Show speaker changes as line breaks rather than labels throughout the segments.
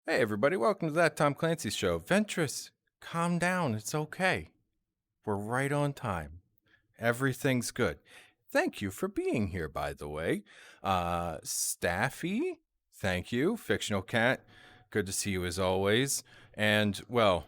Hey, everybody, welcome to that Tom Clancy show. Ventress, calm down. It's okay. We're right on time. Everything's good. Thank you for being here, by the way. Staffy, thank you. Fictional Cat, good to see you as always. And, well,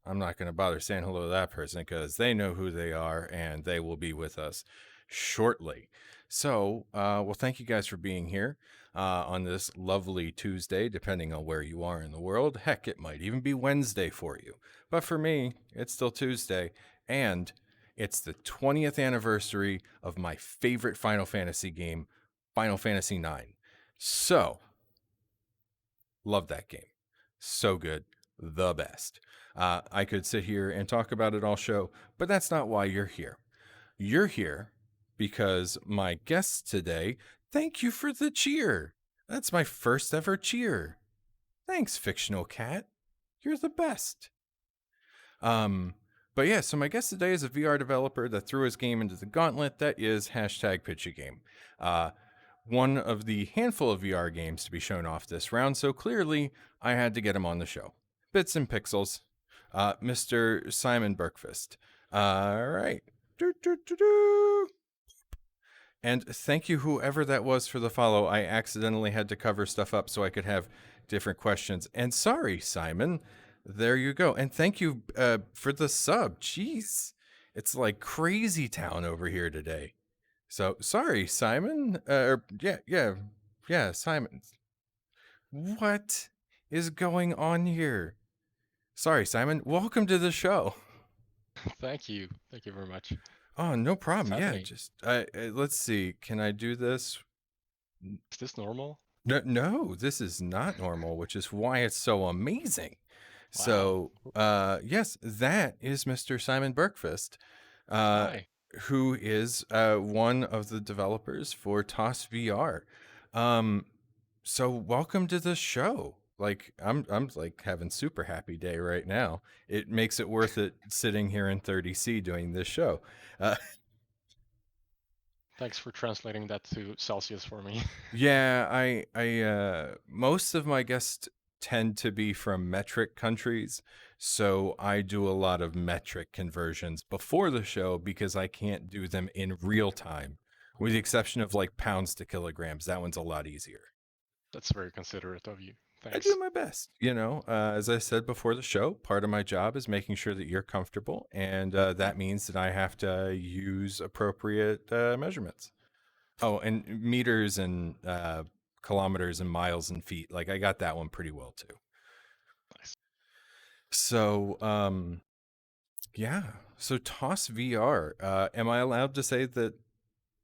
I'm not going to bother saying hello to that person because they know who they are and they will be with us shortly. So, well, thank you guys for being here on this lovely Tuesday, depending on where you are in the world. Heck, it might even be Wednesday for you. But for me, it's still Tuesday. And it's the 20th anniversary of my favorite Final Fantasy game, Final Fantasy IX. So, love that game. So good. The best. I could sit here and talk about it all show, but that's not why you're here. You're here because my guest today, thank you for the cheer. That's my first ever cheer. Thanks, Fictional Cat. You're the best. Um, but yeah, so my guest today is a VR developer that threw his game into the gauntlet that is hashtag pitch a game. One of the handful of VR games to be shown off this round, so clearly I had to get him on the show. Bits and Pixels, Mr. Simon Bergqvist. All right. And thank you, whoever that was, for the follow. I accidentally had to cover stuff up so I could have different questions. And sorry, Simon. There you go. And thank you for the sub. Jeez. It's like crazy town over here today. So sorry, Simon. Yeah, Simon. What is going on here? Sorry, Simon. Welcome to the show.
Thank you. Thank you very much.
Oh, no
What's
problem. Yeah,
happening?
just let's see. Can I do this?
Is this normal?
No, this is not normal, which is why it's so amazing.
Wow.
So, yes, that is Mr. Simon Bergqvist, uh,
Hi.
who is one of the developers for Toss VR. Um, so welcome to the show. Like I'm like having super happy day right now. It makes it worth it sitting here in 30C doing this show. Uh,
Thanks for translating that to Celsius for me.
Yeah, most of my guests tend to be from metric countries, so I do a lot of metric conversions before the show because I can't do them in real time, with the exception of like pounds to kilograms. That one's a lot easier.
That's very considerate of you.
I do
Thanks.
my best, as I said before the show, part of my job is making sure that you're comfortable, and that means that I have to use appropriate measurements. Oh, and meters and kilometers and miles and feet. Like I got that one pretty well too.
Nice.
So, yeah. So Toss VR. Am I allowed to say that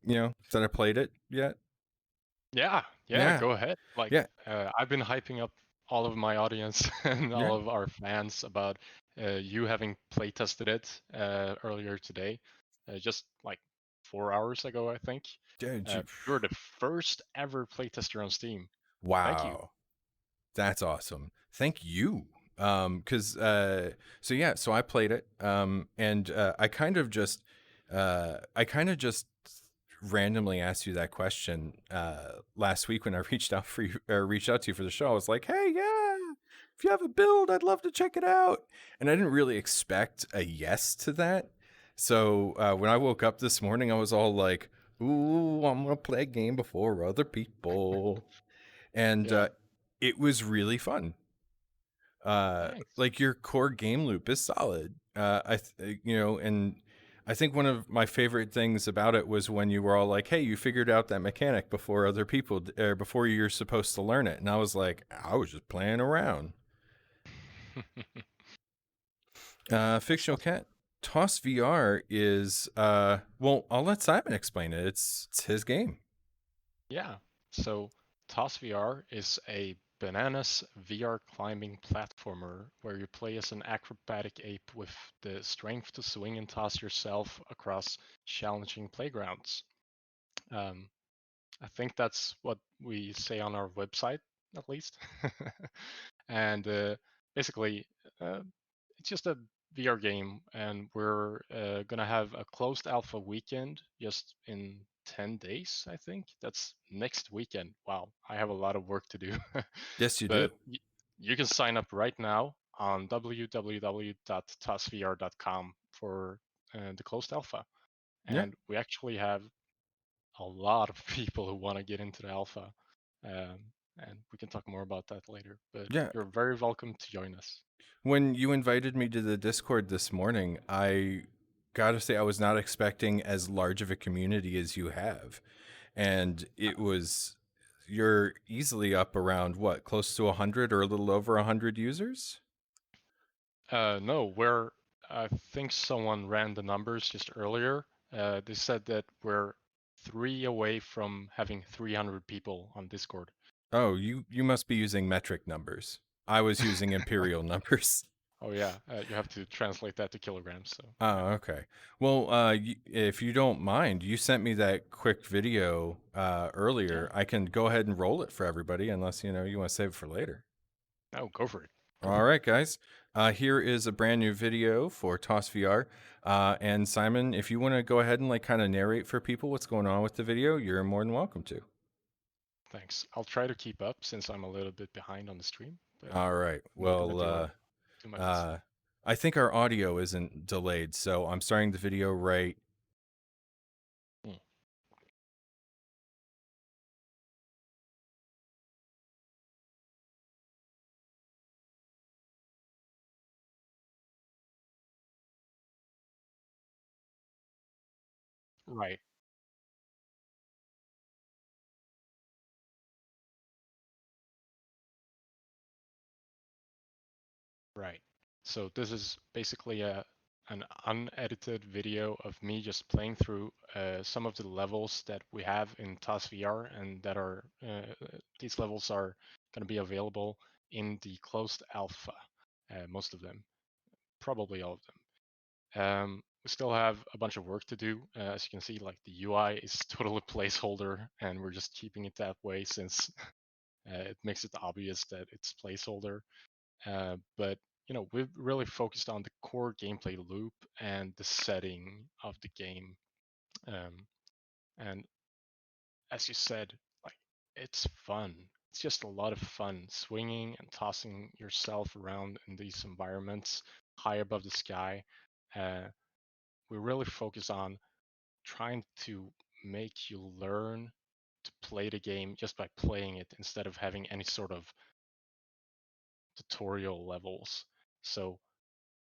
that I played it yet?
Yeah,
Yeah.
go ahead.
Yeah.
I've been hyping up all of my audience and
Yeah.
all of our fans about you having play tested it earlier today, just like 4 hours ago, I think.
Dude,
You're the first ever playtester on Steam. Thank you.
wow. That's awesome. Thank you. Cause so yeah, so I played it. And I kind of just randomly asked you that question last week when I reached out for you or reached out to you for the show. I was like, hey, yeah, if you have a build, I'd love to check it out. And I didn't really expect a yes to that. So when I woke up this morning, I was all like, ooh, I'm gonna play a game before other people. And
Yeah,
it was really fun.
thanks.
Like your core game loop is solid. And I think one of my favorite things about it was when you were all like, "Hey, you figured out that mechanic before other people, or before you're supposed to learn it," and I was like, "I was just playing around." Fictional
That's
Cat Toss VR is well, I'll let Simon explain it. It's his game.
Yeah. So Toss VR is a bananas VR climbing platformer where you play as an acrobatic ape with the strength to swing and toss yourself across challenging playgrounds. Um, I think that's what we say on our website, at least. And basically, uh, it's just a VR game, and we're gonna have a closed alpha weekend just in 10 days, I think. That's next weekend. Wow, I have a lot of work to do.
Yes, you
But
do.
you can sign up right now on www.tasvr.com for the closed alpha.
Yeah.
And we actually have a lot of people who want to get into the alpha. Um, and we can talk more about that later. But
Yeah.
you're very welcome to join us.
When you invited me to the Discord this morning, I gotta say I was not expecting as large of a community as you have. And it was, you're easily up around what, close to 100 or a little over 100 users?
No, I think someone ran the numbers just earlier. They said that we're 3 away from having 300 people on Discord.
Oh, you must be using metric numbers. I was using imperial numbers.
Oh yeah, you have to translate that to kilograms. So
Oh,
yeah,
okay. Well, if you don't mind, you sent me that quick video
yeah.
earlier. I can go ahead and roll it for everybody, unless you want to save it for later.
No, go for it. Go
All
for it.
right, guys. Here is a brand new video for Toss VR. And Simon, if you want to go ahead and kind of narrate for people what's going on with the video, you're more than welcome to.
Thanks. I'll try to keep up since I'm a little bit behind on the stream, but
All right.
I'm not
Well,
gonna do my best.
I think our audio isn't delayed, so I'm starting the video right.
Hmm. Right. Right. So this is basically an unedited video of me just playing through some of the levels that we have in TAS VR, and that are these levels are going to be available in the closed alpha. Most of them, probably all of them. We still have a bunch of work to do. As you can see, like the UI is totally placeholder, and we're just keeping it that way since it makes it obvious that it's placeholder. But we've really focused on the core gameplay loop and the setting of the game. Um, and as you said, like it's fun. It's just a lot of fun swinging and tossing yourself around in these environments high above the sky. Uh, we really focus on trying to make you learn to play the game just by playing it instead of having any sort of tutorial levels. So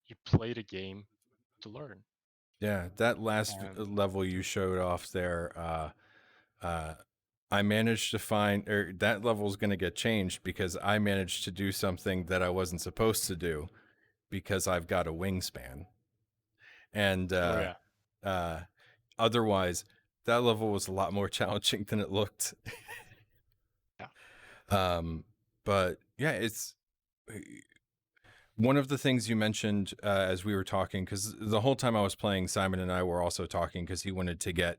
you play the game to learn.
Yeah, that last
And
level you showed off there, I managed to find, or that level is going to get changed because I managed to do something that I wasn't supposed to do because I've got a wingspan. And
oh yeah,
uh, otherwise, that level was a lot more challenging than it looked.
yeah,
But yeah, it's one of the things you mentioned as we were talking, because the whole time I was playing, Simon and I were also talking because he wanted to get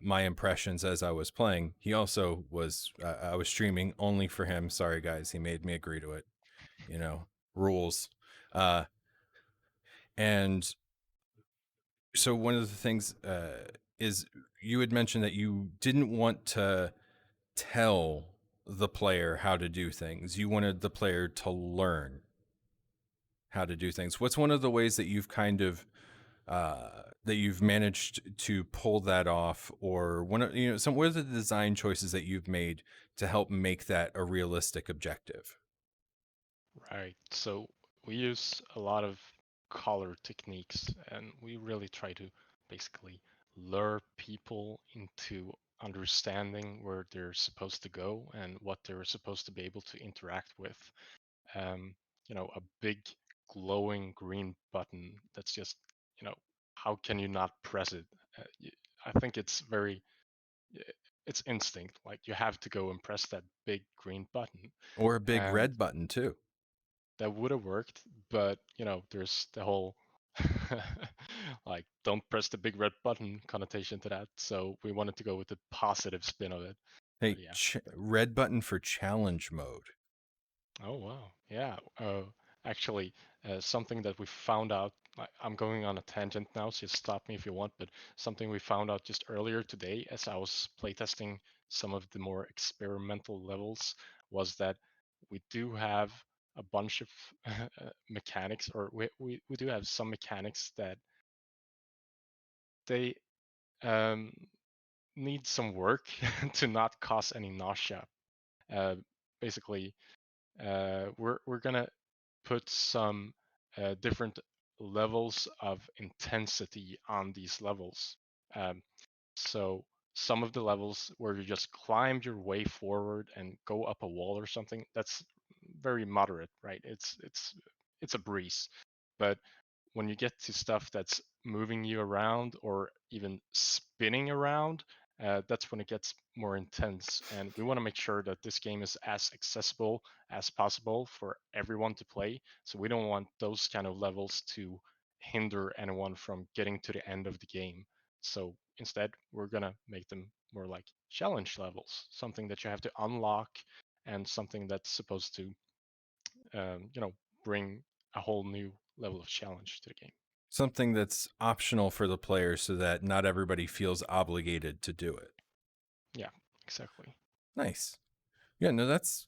my impressions as I was playing. He also was, I was streaming only for him. Sorry, guys. He made me agree to it, rules. Uh, and so one of the things is you had mentioned that you didn't want to tell the player how to do things. You wanted the player to learn how to do things. What's one of the ways that you've kind of that you've managed to pull that off, or one of what are the design choices that you've made to help make that a realistic objective?
right. So we use a lot of color techniques, and we really try to basically lure people into understanding where they're supposed to go and what they're supposed to be able to interact with. Um, a big glowing green button that's just, how can you not press it? I think it's very it's instinct. Like you have to go and press that big green button,
Or a big
and
red button too?
that would have worked. But there's the whole like don't press the big red button connotation to that. So we wanted to go with the positive spin of it.
Hey,
But yeah.
red button for challenge mode.
Oh wow. Yeah. Actually, something that we found out. I'm going on a tangent now, so just stop me if you want. But something we found out just earlier today, as I was playtesting some of the more experimental levels, was that we do have a bunch of mechanics, or we do have some mechanics that they um, need some work to not cause any nausea. Basically, we're gonna put some different levels of intensity on these levels. Um, so some of the levels where you just climb your way forward and go up a wall or something, that's very moderate, right? It's a breeze. But when you get to stuff that's moving you around or even spinning around, that's when it gets more intense. And we want to make sure that this game is as accessible as possible for everyone to play. So we don't want those kind of levels to hinder anyone from getting to the end of the game. So instead, we're going to make them more like challenge levels, something that you have to unlock and something that's supposed to, bring a whole new level of challenge to the game.
Something that's optional for the player so that not everybody feels obligated to do it.
Yeah, exactly.
Nice. Yeah, no, that's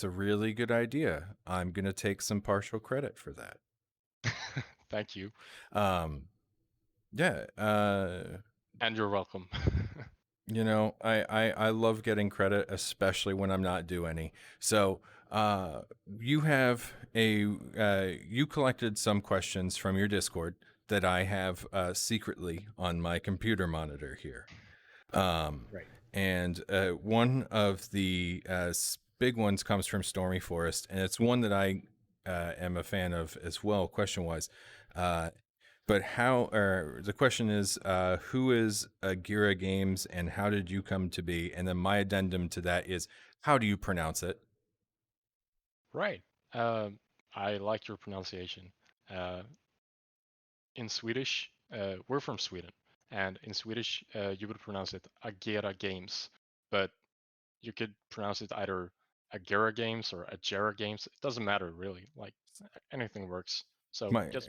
a really good idea. I'm gonna take some partial credit for that.
Thank you.
Um, yeah,
And you're welcome.
you know, I love getting credit, especially when I'm not due any. So, you have you collected some questions from your Discord that I have secretly on my computer monitor here. Um,
Right.
and one of the big ones comes from Stormy Forest, and it's one that I am a fan of as well, question wise. But how, or the question is, who is Agira Games and how did you come to be? And then my addendum to that is, how do you pronounce it?
Right. I like your pronunciation. Uh, in Swedish, we're from Sweden, and in Swedish, you would pronounce it Agera Games, but you could pronounce it either Agera Games or Agera Games. It doesn't matter really. Like anything works. So
My,
just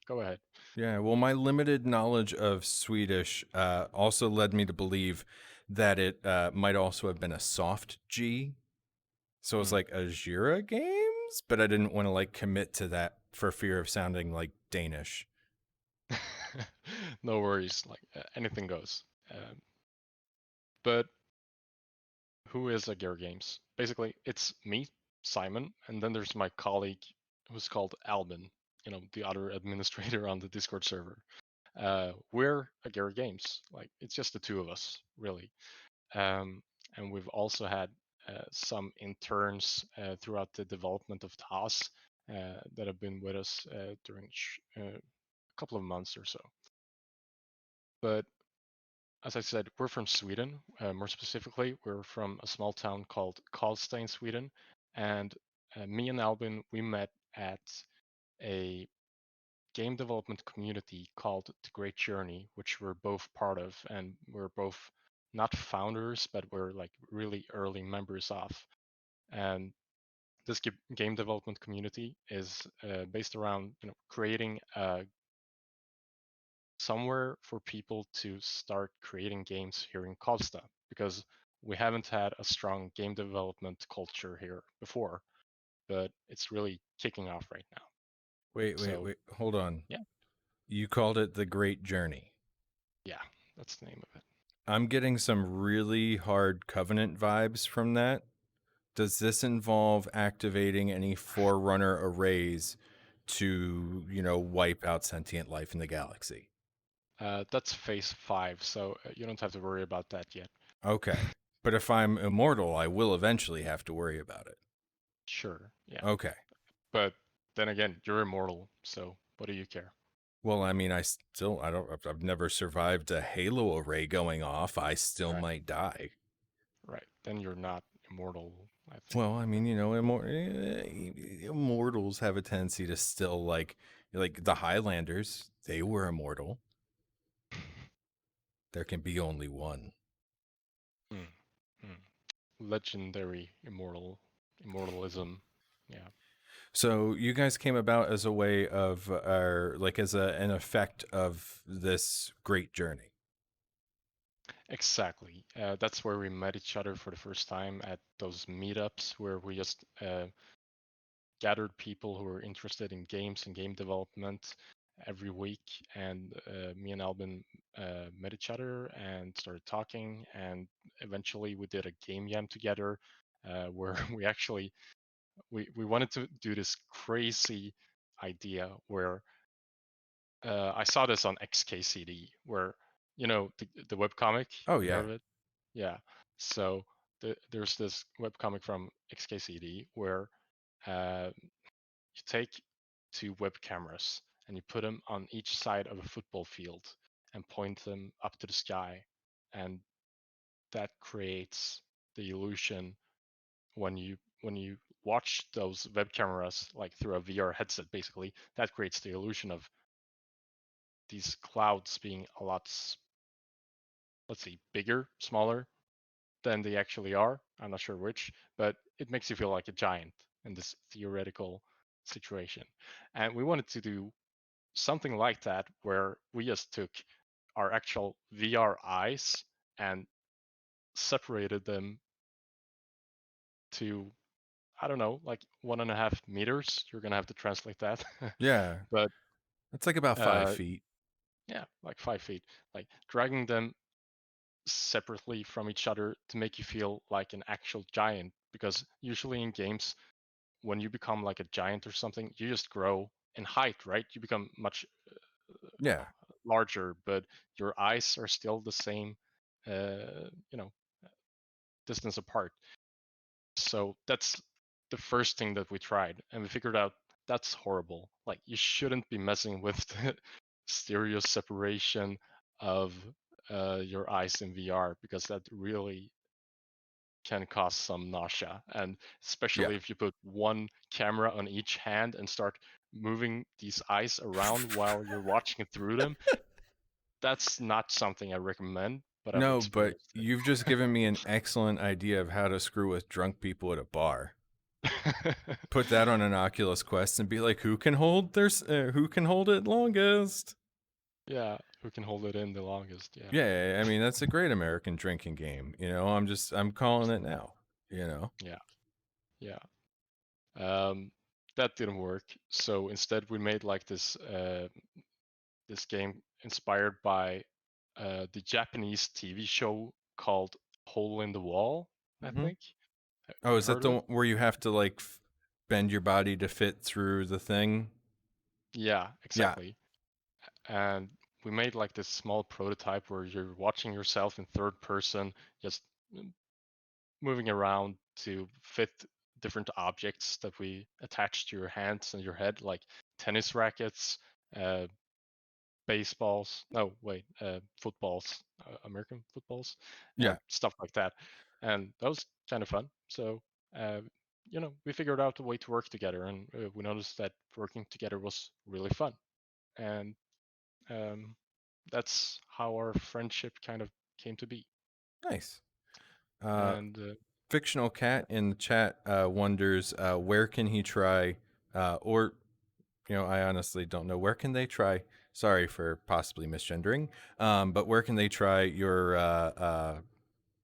go ahead.
yeah, well, my limited knowledge of Swedish also led me to believe that it might also have been a soft G. So it's
Mm.
like Agira Games, but I didn't want to like commit to that for fear of sounding like Danish.
No worries. Like anything goes. But who is Agera Games? Basically, it's me, Simon, and then there's my colleague who's called Albin, the other administrator on the Discord server. We're Agera Games. Like, it's just the two of us, really. Um, and we've also had some interns throughout the development of TAS that have been with us during a couple of months or so. But as I said, we're from Sweden. More specifically, we're from a small town called Karlstad in Sweden. And me and Albin, we met at a game development community called The Great Journey, which we're both part of. And we're both not founders, but we're like really early members of. And this game development community is based around creating somewhere for people to start creating games here in Karlstad, because we haven't had a strong game development culture here before, but it's really kicking off right now. So
Wait, hold on.
yeah,
You called it the Great Journey.
yeah, that's the name of it.
I'm getting some really hard Covenant vibes from that. Does this involve activating any Forerunner arrays to, wipe out sentient life in the galaxy?
That's phase 5, so you don't have to worry about that yet.
Okay. But if I'm immortal, I will eventually have to worry about it.
Sure, yeah,
Okay.
but then again, you're immortal, so what do you care?
Well, I mean, I've never survived a Halo array going off. I still
Right,
might die.
right. Then you're not immortal, I think.
Well, I mean, immortals have a tendency to still like the Highlanders, they were immortal. There can be only one.
Mm, mm. Legendary immortalism. Yeah,
So you guys came about as a way of, or like as an effect of this great journey.
exactly. That's where we met each other for the first time at those meetups where we just gathered people who were interested in games and game development every week, and me and Albin met each other and started talking, and eventually we did a game jam together, where we wanted to do this crazy idea where I saw this on XKCD, where the webcomic.
Oh,
You heard
yeah.
of it? Yeah. So there's this webcomic from XKCD where you take two web cameras and you put them on each side of a football field and point them up to the sky, and that creates the illusion when you watch those web cameras like through a VR headset. Basically, that creates the illusion of these clouds being a lot, let's see, bigger, smaller than they actually are. I'm not sure which, but it makes you feel like a giant in this theoretical situation. And we wanted to do something like that where we just took our actual VR eyes and separated them to, I don't know, like 1.5 meters. You're gonna have to translate that.
Yeah.
But
It's like about five
uh,
feet.
yeah, like 5 feet, like dragging them separately from each other to make you feel like an actual giant. Because usually in games, when you become like a giant or something, you just grow in height, right? You become much
Yeah.
larger, but your eyes are still the same, uh, you know, distance apart. So that's the first thing that we tried, and we figured out that's horrible. Like, you shouldn't be messing with the stereo separation of your eyes in VR, because that really can cause some nausea. And
Yeah.
especially if you put one camera on each hand and start moving these eyes around while you're watching through them, that's not something I recommend, but I've
No, but
experienced
you've just given me an excellent idea of how to screw with drunk people at a bar.
it.
Put that on an Oculus Quest and be like, who can hold it longest?
Yeah, who can hold it in the longest? Yeah,
Yeah, I mean that's a great American drinking game. I'm calling it now. You know.
yeah, yeah. Um, that didn't work. So instead, we made like this game inspired by the Japanese TV show called Hole in the Wall, I
Hmm.
think.
Oh,
You
is that
heard of
the
it?
one where you have to like bend your body to fit through the thing?
Yeah,
Yeah,
exactly. And we made like this small prototype where you're watching yourself in third person, just moving around to fit different objects that we attach to your hands and your head, like tennis rackets, uh, baseballs. No, wait, footballs, American footballs,
yeah,
and stuff like that. And that was kind of fun. So, uh, we figured out a way to work together, and we noticed that working together was really fun. And um, that's how our friendship kind of came to be.
nice. Uh,
And
Fictional cat in the chat wonders where can he try, or I honestly don't know where can they try. Sorry for possibly misgendering, but where can they try your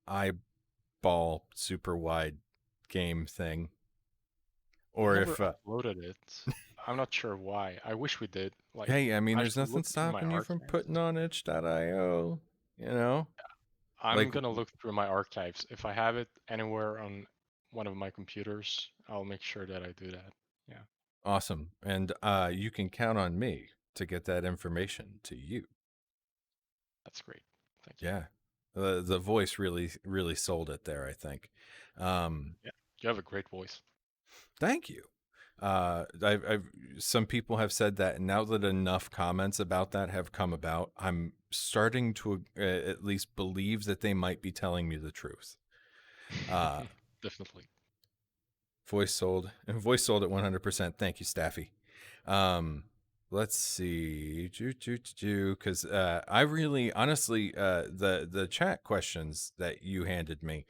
eyeball super wide game thing?
we
Or
never
if
uploaded it. I'm not sure why. I wish we did. Like,
hey, I mean,
I
there's
should
nothing
look through my
stopping you from
archives.
putting on itch.io. You know,
I'm
like
gonna look through my archives. If I have it anywhere on one of my computers, I'll make sure that I do that. Yeah,
awesome, and you can count on me to get that information to you.
that's great. Thank you.
Yeah, the voice really sold it there. I think. Um,
Yeah, you have a great voice.
Thank you. Some people have said that, and now that enough comments about that have come about, I'm starting to at least believe that they might be telling me the truth. Uh,
Definitely.
Voice sold, and voice sold at 100%. Thank you, Staffy. Um, let's see, because I really, honestly, the chat questions that you handed me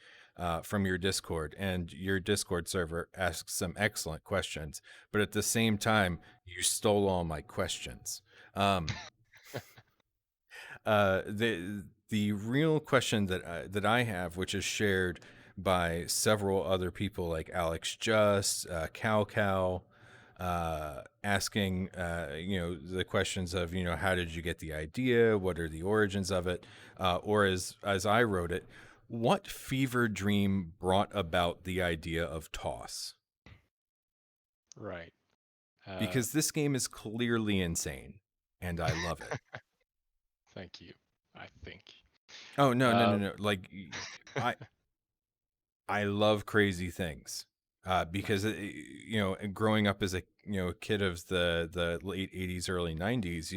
from your Discord, and your Discord server asks some excellent questions, but at the same time, you stole all my questions. Um, the real question that I have, which is shared by several other people like Alex Just, Cal Cal. asking, the questions of, how did you get the idea? What are the origins of it? Or as I wrote it, what fever dream brought about the idea of Toss?
Right. Uh,
Because this game is clearly insane, and I love it.
Thank you. I think.
Oh no, no, no,
Uh,
no! Like, I I love crazy things, because
nice.
growing up as a kid of the late '80s, early '90s,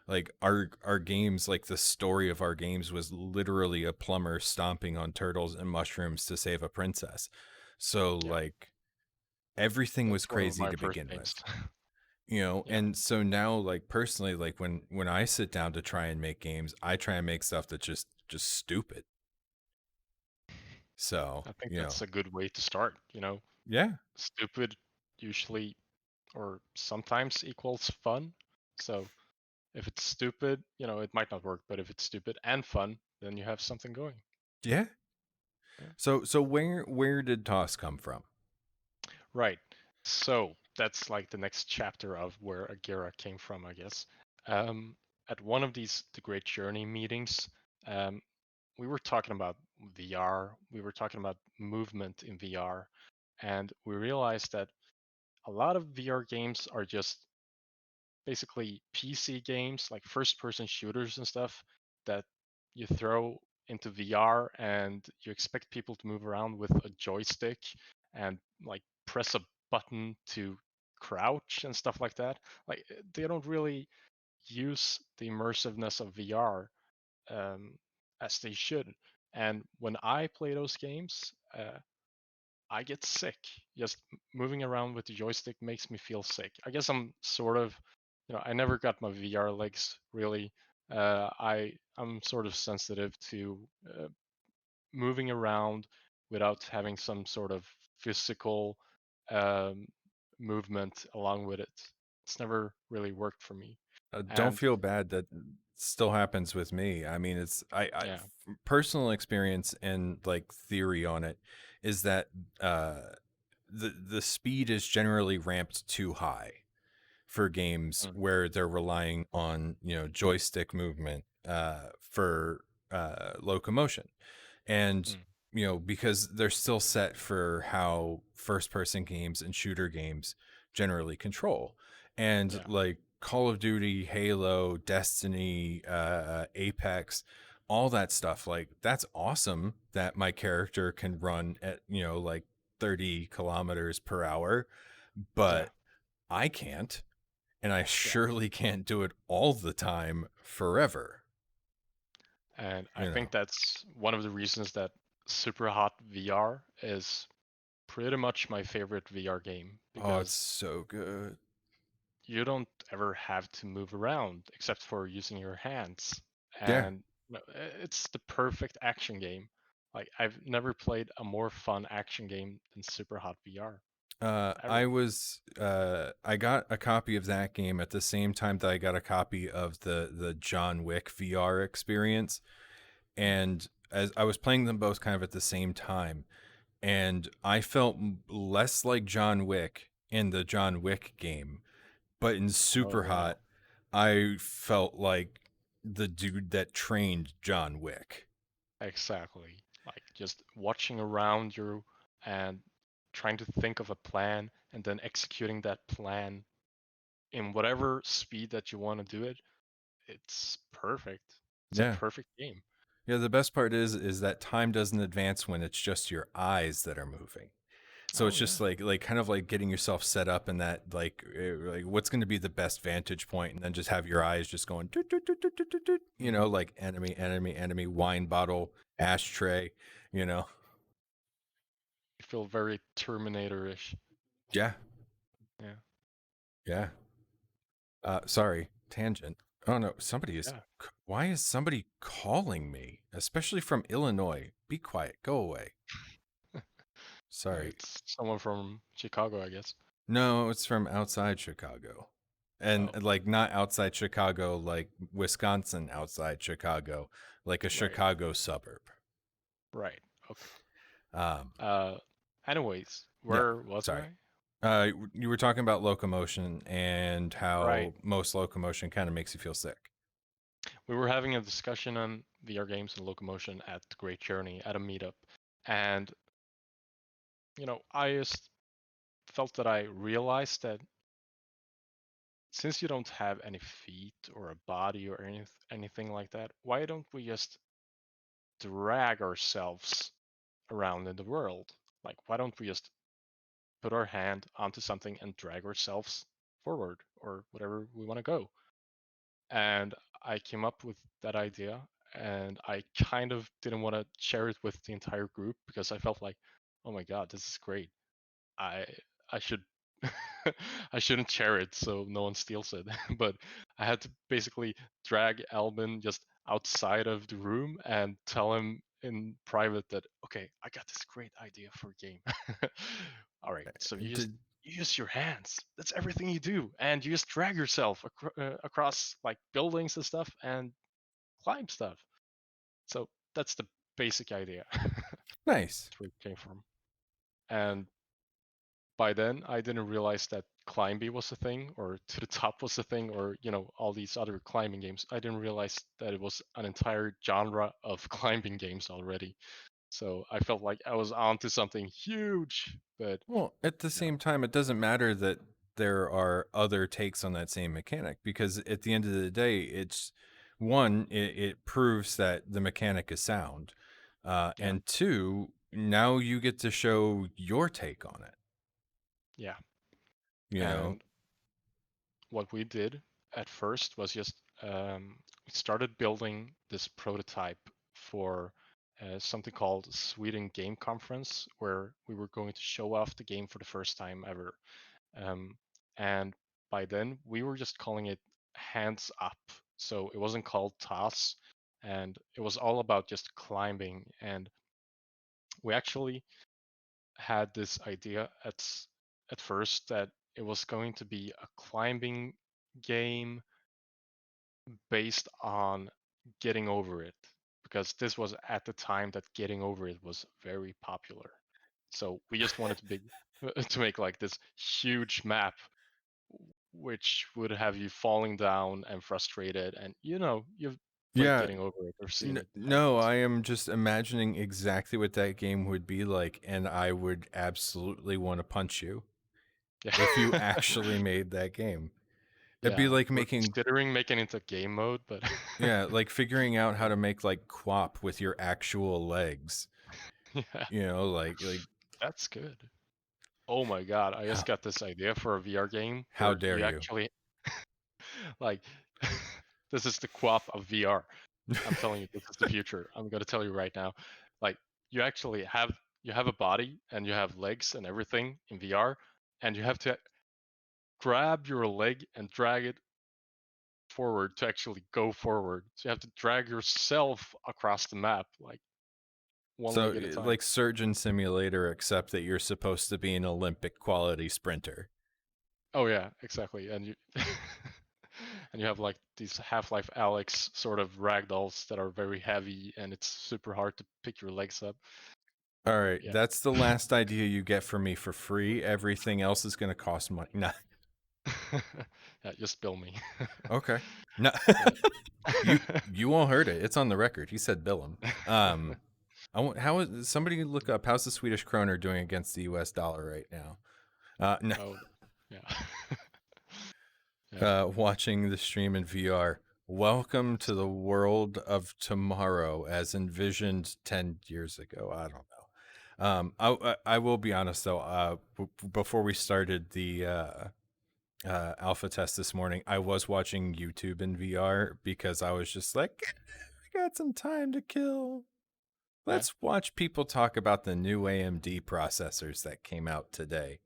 like our games, like the story of our games was literally a plumber stomping on turtles and mushrooms to save a princess. So
Yeah,
like everything was
that's one of
crazy
my
to
first
begin
games.
with.
Yeah.
And so now, like personally, like when I sit down to try and make games, I try and make stuff that's just stupid. So
I think that's a good way to start.
yeah.
Stupid usually or sometimes equals fun. So if it's stupid, it might not work, but if it's stupid and fun, then you have something going.
Yeah.
Yeah.
So where did Toss come from?
Right. So that's like the next chapter of where Agira came from, I guess. Um, at one of these The Great Journey meetings, um, we were talking about VR. We were talking about movement in VR, and we realized that a lot of VR games are just basically PC games, like first-person shooters and stuff, that you throw into VR and you expect people to move around with a joystick and like press a button to crouch and stuff like that. Like they don't really use the immersiveness of VR as they should. And when I play those games, I get sick. Just moving around with the joystick makes me feel sick. I guess I'm sort of, I never got my VR legs really. I'm sort of sensitive to moving around without having some sort of physical um, movement along with it. It's never really worked for me.
Don't
And
feel bad, that still happens with me. I mean,
yeah,
personal experience and like theory on it is that uh, the speed is generally ramped too high for games
mm,
where they're relying on joystick movement for locomotion. And
mm,
because they're still set for how first person games and shooter games generally control. And
yeah,
like Call of Duty, Halo, Destiny, Apex, all that stuff, like that's awesome that my character can run at like 30 kilometers per hour,
yeah,
but I can't, and I
yeah.
surely can't do it all the time forever.
And I
you know
think that's one of the reasons that Super Hot VR is pretty much my favorite VR game
oh, it's
because
so good.
you don't ever have to move around except for using your hands.
Yeah.
And it's the perfect action game. Like I've never played a more fun action game than Super Hot VR ever.
I got a copy of that game at the same time that I got a copy of the John Wick VR experience,
Mm.
and as I was playing them both kind of at the same time, and I felt less like John Wick in the John Wick game, but in
Oh
Super
wow.
Hot, I felt like the dude that trained John Wick.
Exactly. Like just watching around you and trying to think of a plan and then executing that plan in whatever speed that you want to do it. It's perfect. It's a
Yeah.
perfect game.
Yeah, the best part is that time doesn't advance when it's just your eyes that are moving. So
Oh
it's just
yeah.
like kind of like getting yourself set up in that like what's going to be the best vantage point, and then just have your eyes just going doot, doot, doot, doot, doot, doot, doot,
Hmm.
like enemy, enemy, enemy, wine bottle, ashtray, you know.
You feel very Terminator-ish.
Yeah,
Yeah.
yeah. Sorry, tangent. Oh no, somebody is.
Yeah.
Why is somebody calling me? Especially from Illinois. Be quiet. Go away. Sorry.
It's someone from Chicago, I guess.
No, it's from outside Chicago. And
Oh,
like not outside Chicago, like Wisconsin outside Chicago, like a
right.
Chicago suburb.
Right. Okay.
Um,
Uh, anyways,
yeah,
where was
sorry.
I?
You were talking about locomotion and
Right.
how most locomotion kind of makes you feel sick.
We were having a discussion on VR games and locomotion at the Great Journey at a meetup, and I just felt that I realized that since you don't have any feet or a body or anything like that, why don't we just drag ourselves around in the world? Like, why don't we just put our hand onto something and drag ourselves forward or whatever we want to go? And I came up with that idea, and I kind of didn't want to share it with the entire group because I felt like, oh my god, this is great. I I should I shouldn't share it so no one steals it. But I had to basically drag Albin just outside of the room and tell him in private that, okay, I got this great idea for a game. All right, so
Did
you use your hands. That's everything you do, and you just drag yourself across like buildings and stuff and climb stuff. So that's the basic idea.
nice.
That's where it came from. And by then I didn't realize that climbing was a thing, or to the top was a thing, or all these other climbing games. I didn't realize that it was an entire genre of climbing games already. So I felt like I was onto something huge. But
Well, at the
no,
same time, it doesn't matter that there are other takes on that same mechanic because at the end of the day, it's one, it proves that the mechanic is sound.
yeah,
And two, now you get to show your take on it.
yeah.
You know,
And what we did at first was just we started building this prototype for something called Sweden Game Conference, where we were going to show off the game for the first time ever. Um, and by then, we were just calling it Hands Up. So it wasn't called Toss, and it was all about just climbing. And we actually had this idea at first that it was going to be a climbing game based on getting over it, because this was at the time that getting over it was very popular. So we just wanted to big to make like this huge map which would have you falling down and frustrated, and you've played
yeah.
getting over it or seen it, I
No,
guess.
I am just imagining exactly what that game would be like, and I would absolutely want to punch you if you
Yeah.
actually made that game. It'd be
Yeah,
like
we're
making,
considering making it a game mode, but
yeah, like figuring out how
yeah.
to make like quap with your actual legs.
Yeah,
Like
that's good. Oh my god, I just
how,
got this idea for a VR game
how
where
dare
you
you?
actually like this is the QWOP of VR. I'm telling you, this is the future. I'm gonna tell you right now. Like you actually have a body and you have legs and everything in VR, and you have to grab your leg and drag it forward to actually go forward. So you have to drag yourself across the map, like one
So
leg at a time.
like Surgeon Simulator, except that you're supposed to be an Olympic quality sprinter.
Oh yeah, exactly. And you and you have like these Half-Life Alex sort of ragdolls that are very heavy, and it's super hard to pick your legs up.
All right,
Yeah.
that's the last idea you get from me for free. Everything else is going to cost money. No.
Yeah, just bill me.
Okay. No.
But
you won't hurt it. It's on the record. He said bill him. I want how is somebody look up how's the Swedish kroner doing against the US dollar right now? No.
oh yeah. Yeah.
Watching the stream in VR. Welcome to the world of tomorrow as envisioned 10 years ago. I don't know. I will be honest though. Before we started the alpha test this morning, I was watching YouTube in VR because I was just like, I got some time to kill.
Yeah.
Let's watch people talk about the new AMD processors that came out today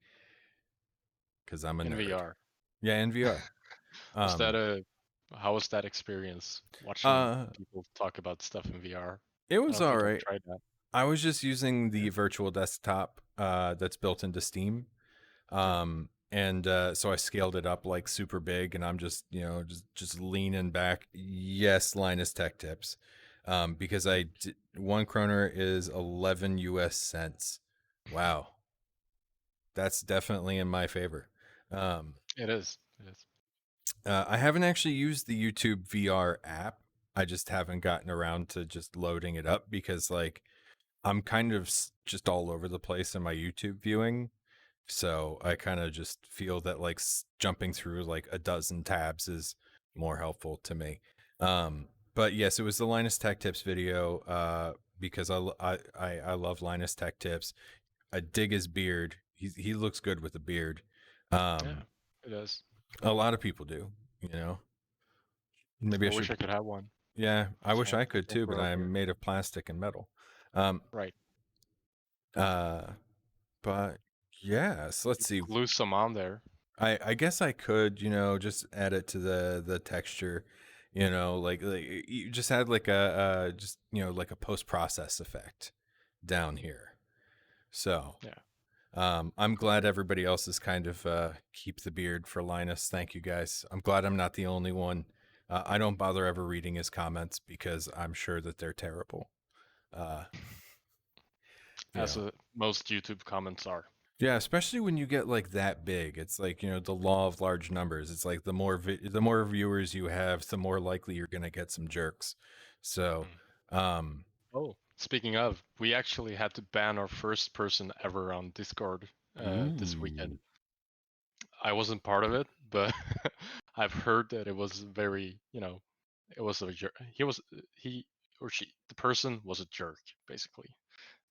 because I'm a
In
nerd.
VR.
Yeah, in VR.
Was that
Um,
a How was that experience watching
uh,
people talk about stuff in VR?
it
I
was
don't
all
think I've
right.
tried that.
I was just using
Yeah.
the virtual desktop that's built into Steam.
Yeah.
And so I scaled it up like super big, and I'm just just leaning back. Yes, Linus Tech Tips, because one kroner is 11 US cents. Wow, that's definitely in my favor. Um,
It is. It is.
I haven't actually used the YouTube VR app. I just haven't gotten around to just loading it up because like I'm kind of just all over the place in my YouTube viewing. So I kind of just feel that like jumping through like a dozen tabs is more helpful to me. But yes, it was the Linus Tech Tips video because I love Linus Tech Tips. I dig his beard. He looks good with a beard.
Yeah,
Um,
it is.
a lot of people do, you know. Maybe I
I wish
should.
I could have one.
Yeah, I wish I
I
could
can't
too, but
grow a
I'm
beard.
made of plastic and metal. Um,
Right.
uh, but yes, let's see.
Glue some on there.
I guess I could, you know, just add it to the texture, you know, like you just add like a just you know like a post process effect down here. So
Yeah.
I'm glad everybody else is kind of keep the beard for Linus. Thank you guys. I'm glad I'm not the only one. I don't bother ever reading his comments because I'm sure that they're terrible. Uh, you
As
know,
most YouTube comments are.
yeah, especially when you get like that big. It's like, you know, the law of large numbers. It's like the more viewers you have, the more likely you're going to get some jerks. So,
Mm.
um
Oh, speaking of, we actually had to ban our first person ever on Discord this weekend.
ooh.
I wasn't part of it, but I've heard that it was very, it was a jerk. He or she, the person was a jerk, basically.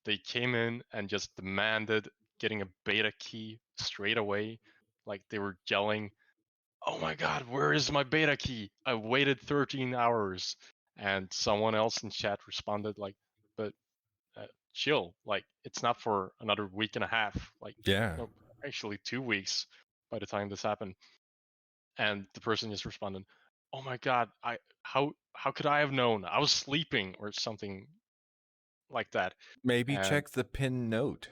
They came in and just demanded getting a beta key straight away. Like they were yelling, "Oh my god, where is my beta key? I waited 13 hours." And someone else in chat responded like, "But chill, like it's not for another week and a half. Like,
Yeah.
no, actually 2 weeks by the time this happened." And the person just responded, "Oh my god, I how could I have known? I was sleeping," or something like that.
Maybe
And
check the pin note.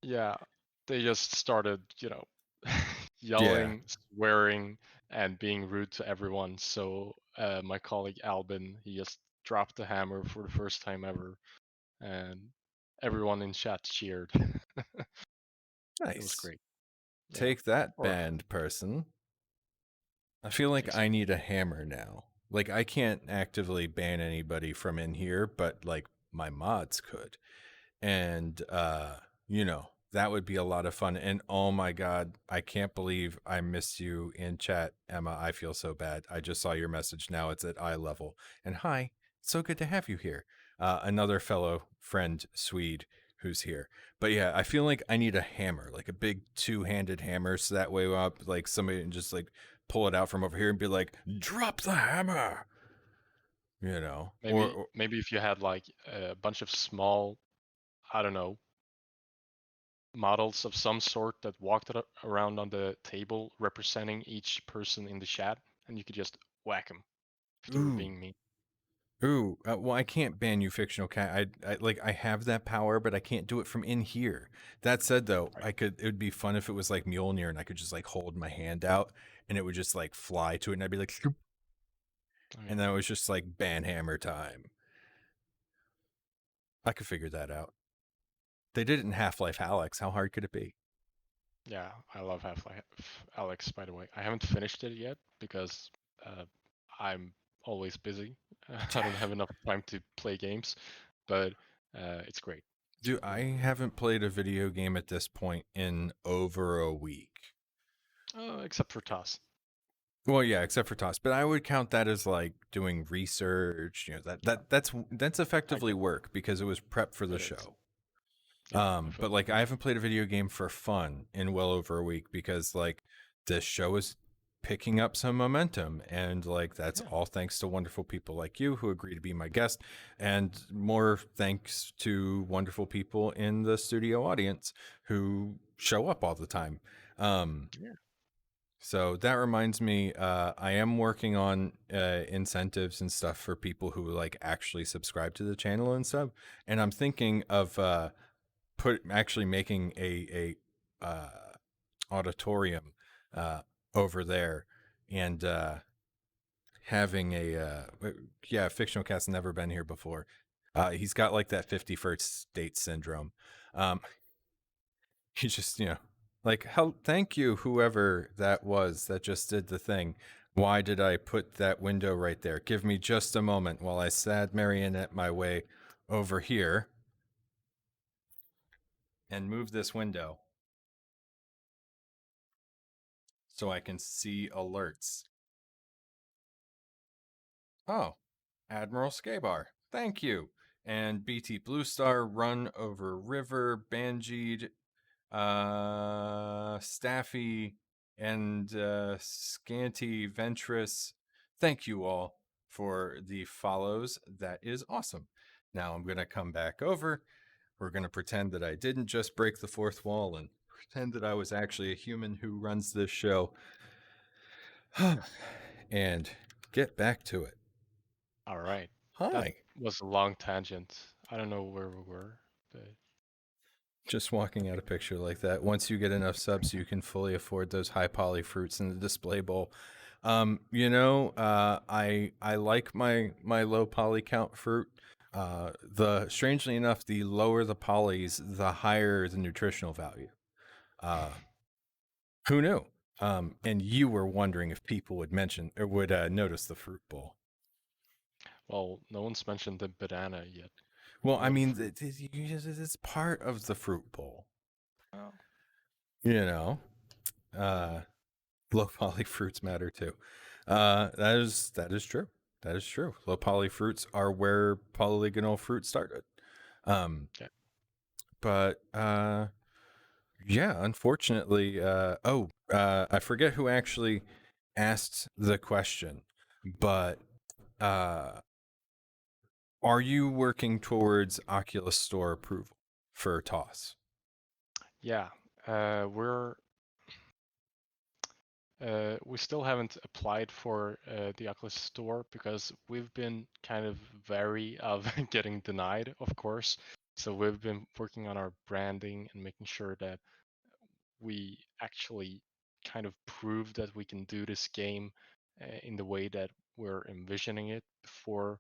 yeah, they just started,
Yeah.
yelling, swearing, and being rude to everyone. So my colleague Albin, he just dropped the hammer for the first time ever, and everyone in chat cheered. It was
Nice.
great. Yeah.
Take that
Or
banned person. I feel like I
basically,
need a hammer now. Like I can't actively ban anybody from in here, but like my mods could. And you know, that would be a lot of fun. And oh my god, I can't believe I missed you in chat, Emma. I feel so bad. I just saw your message now. It's at eye level. And hi, it's so good to have you here. Another fellow friend Swede who's here. But yeah, I feel like I need a hammer, like a big two-handed hammer, so that way up like somebody can just like pull it out from over here and be like, drop the hammer. You know,
maybe if you had like a bunch of small, I don't know, models of some sort that walked around on the table representing each person in the chat, and you could just whack them if they were
ooh,
being mean.
ooh, well, I can't ban you, fictional cat. I have that power, but I can't do it from in here. That said, though,
Right.
I could. It would be fun if it was like Mjolnir, and I could just like hold my hand out, and it would just like fly to it, and I'd be like, "Shoop,"
Oh,
and
yeah.
then it was just like ban hammer time. I could figure that out. They did it in Half Life Alex. How hard could it be?
Yeah, I love Half-Life Alex, by the way. I haven't finished it yet because uh, I'm always busy. I don't have enough time to play games, but it's great. It's
Dude,
really
I
great.
haven't played a video game at this point in over a week.
Except for Toss.
Well, yeah, except for toss, but I would count that as like doing research. You know
Yeah,
that's
I
effectively
get
work because it was prep for the
it. It is.
show.
Yeah, I
But
feel
like I haven't played a video game for fun in well over a week because like this show is picking up some momentum, and like that's
yeah,
all thanks to wonderful people like you who agree to be my guest, and more thanks to wonderful people in the studio audience who show up all the time. Um,
yeah.
so that reminds me, I am working on incentives and stuff for people who like actually subscribe to the channel and stuff. And I'm thinking of put actually making a auditorium over there and having yeah, fictional cat's never been here before. He's got like that 51st state syndrome. Um, he's just, you know. Like, how, thank you, whoever that was that just did the thing. Why did I put that window right there? Give me just a moment while I sad marionette my way over here and move this window so I can see alerts. Oh, Admiral Skabar, thank you. And BT Blue Star, Run Over River, Banjeed, Staffy, and Scanty Ventress. Thank you all for the follows. That is awesome. Now I'm going to come back over. We're going to pretend that I didn't just break the fourth wall and pretend that I was actually a human who runs this show and get back to it.
All right. That
Hi.
was a long tangent. I don't know where we were, but
Just walking out a picture like that. Once you get enough subs, you can fully afford those high poly fruits in the display bowl. I like my low poly count fruit. The strangely enough, the lower the polys, the higher the nutritional value. Uh, who knew? And you were wondering if people would mention or would notice the fruit bowl.
well, no one's mentioned the banana yet.
Well,
Or
I
the
mean,
fruit.
it's part of the fruit bowl.
Oh,
You know, uh, low poly fruits matter too. That is true. That is true. Low poly fruits are where polygonal fruit started. Um,
yeah.
but yeah, unfortunately, I forget who actually asked the question, but uh, are you working towards Oculus Store approval for Toss?
Yeah. We're we still haven't applied for the Oculus Store because we've been kind of wary of getting denied, of course. So we've been working on our branding and making sure that we actually kind of prove that we can do this game in the way that we're envisioning it before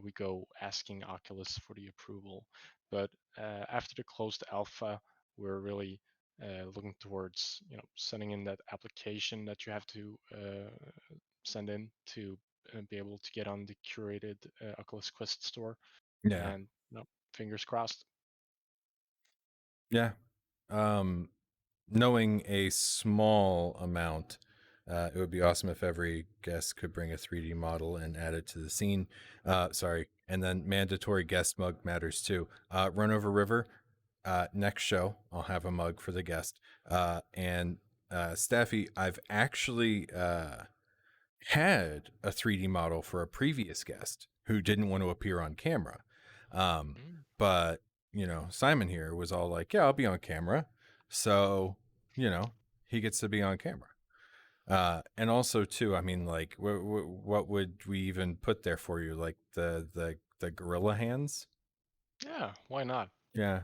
we go asking Oculus for the approval. But after the closed alpha, we're really looking towards sending in that application that you have to send in to be able to get on the curated Oculus Quest store,
Yeah,
and fingers crossed.
yeah. Um, Knowing a small amount, it would be awesome if every guest could bring a 3D model and add it to the scene. Sorry. And then mandatory guest mug matters too. Run Over River, next show, I'll have a mug for the guest. And Staffy, I've actually had a 3D model for a previous guest who didn't want to appear on camera. Um,
Mm.
but, Simon here was all like, yeah, I'll be on camera. So, he gets to be on camera. And also too, I mean, like, what would we even put there for you? Like the gorilla hands?
Yeah, why not?
Yeah.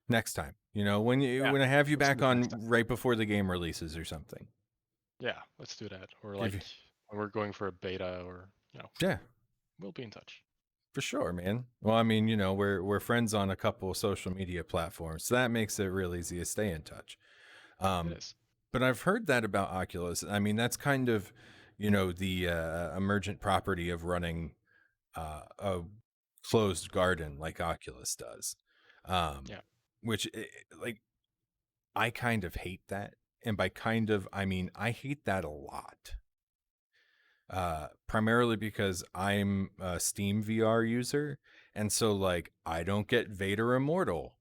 Next time,
Yeah,
when I have you
let's do
back
it next
on
time.
right before the game releases or something.
Yeah, let's do that. Or
Give you,
like when we're going for a beta, or
yeah,
we'll be in touch.
for sure, man. Well, I mean, we're friends on a couple of social media platforms, so that makes it real easy to stay in touch.
It
Um,
is.
but I've heard that about Oculus. I mean, that's kind of, the emergent property of running a closed garden like Oculus does. Um,
Yeah.
which, like, I kind of hate that, and by kind of, I mean I hate that a lot. Primarily because I'm a Steam VR user, and so like I don't get Vader Immortal,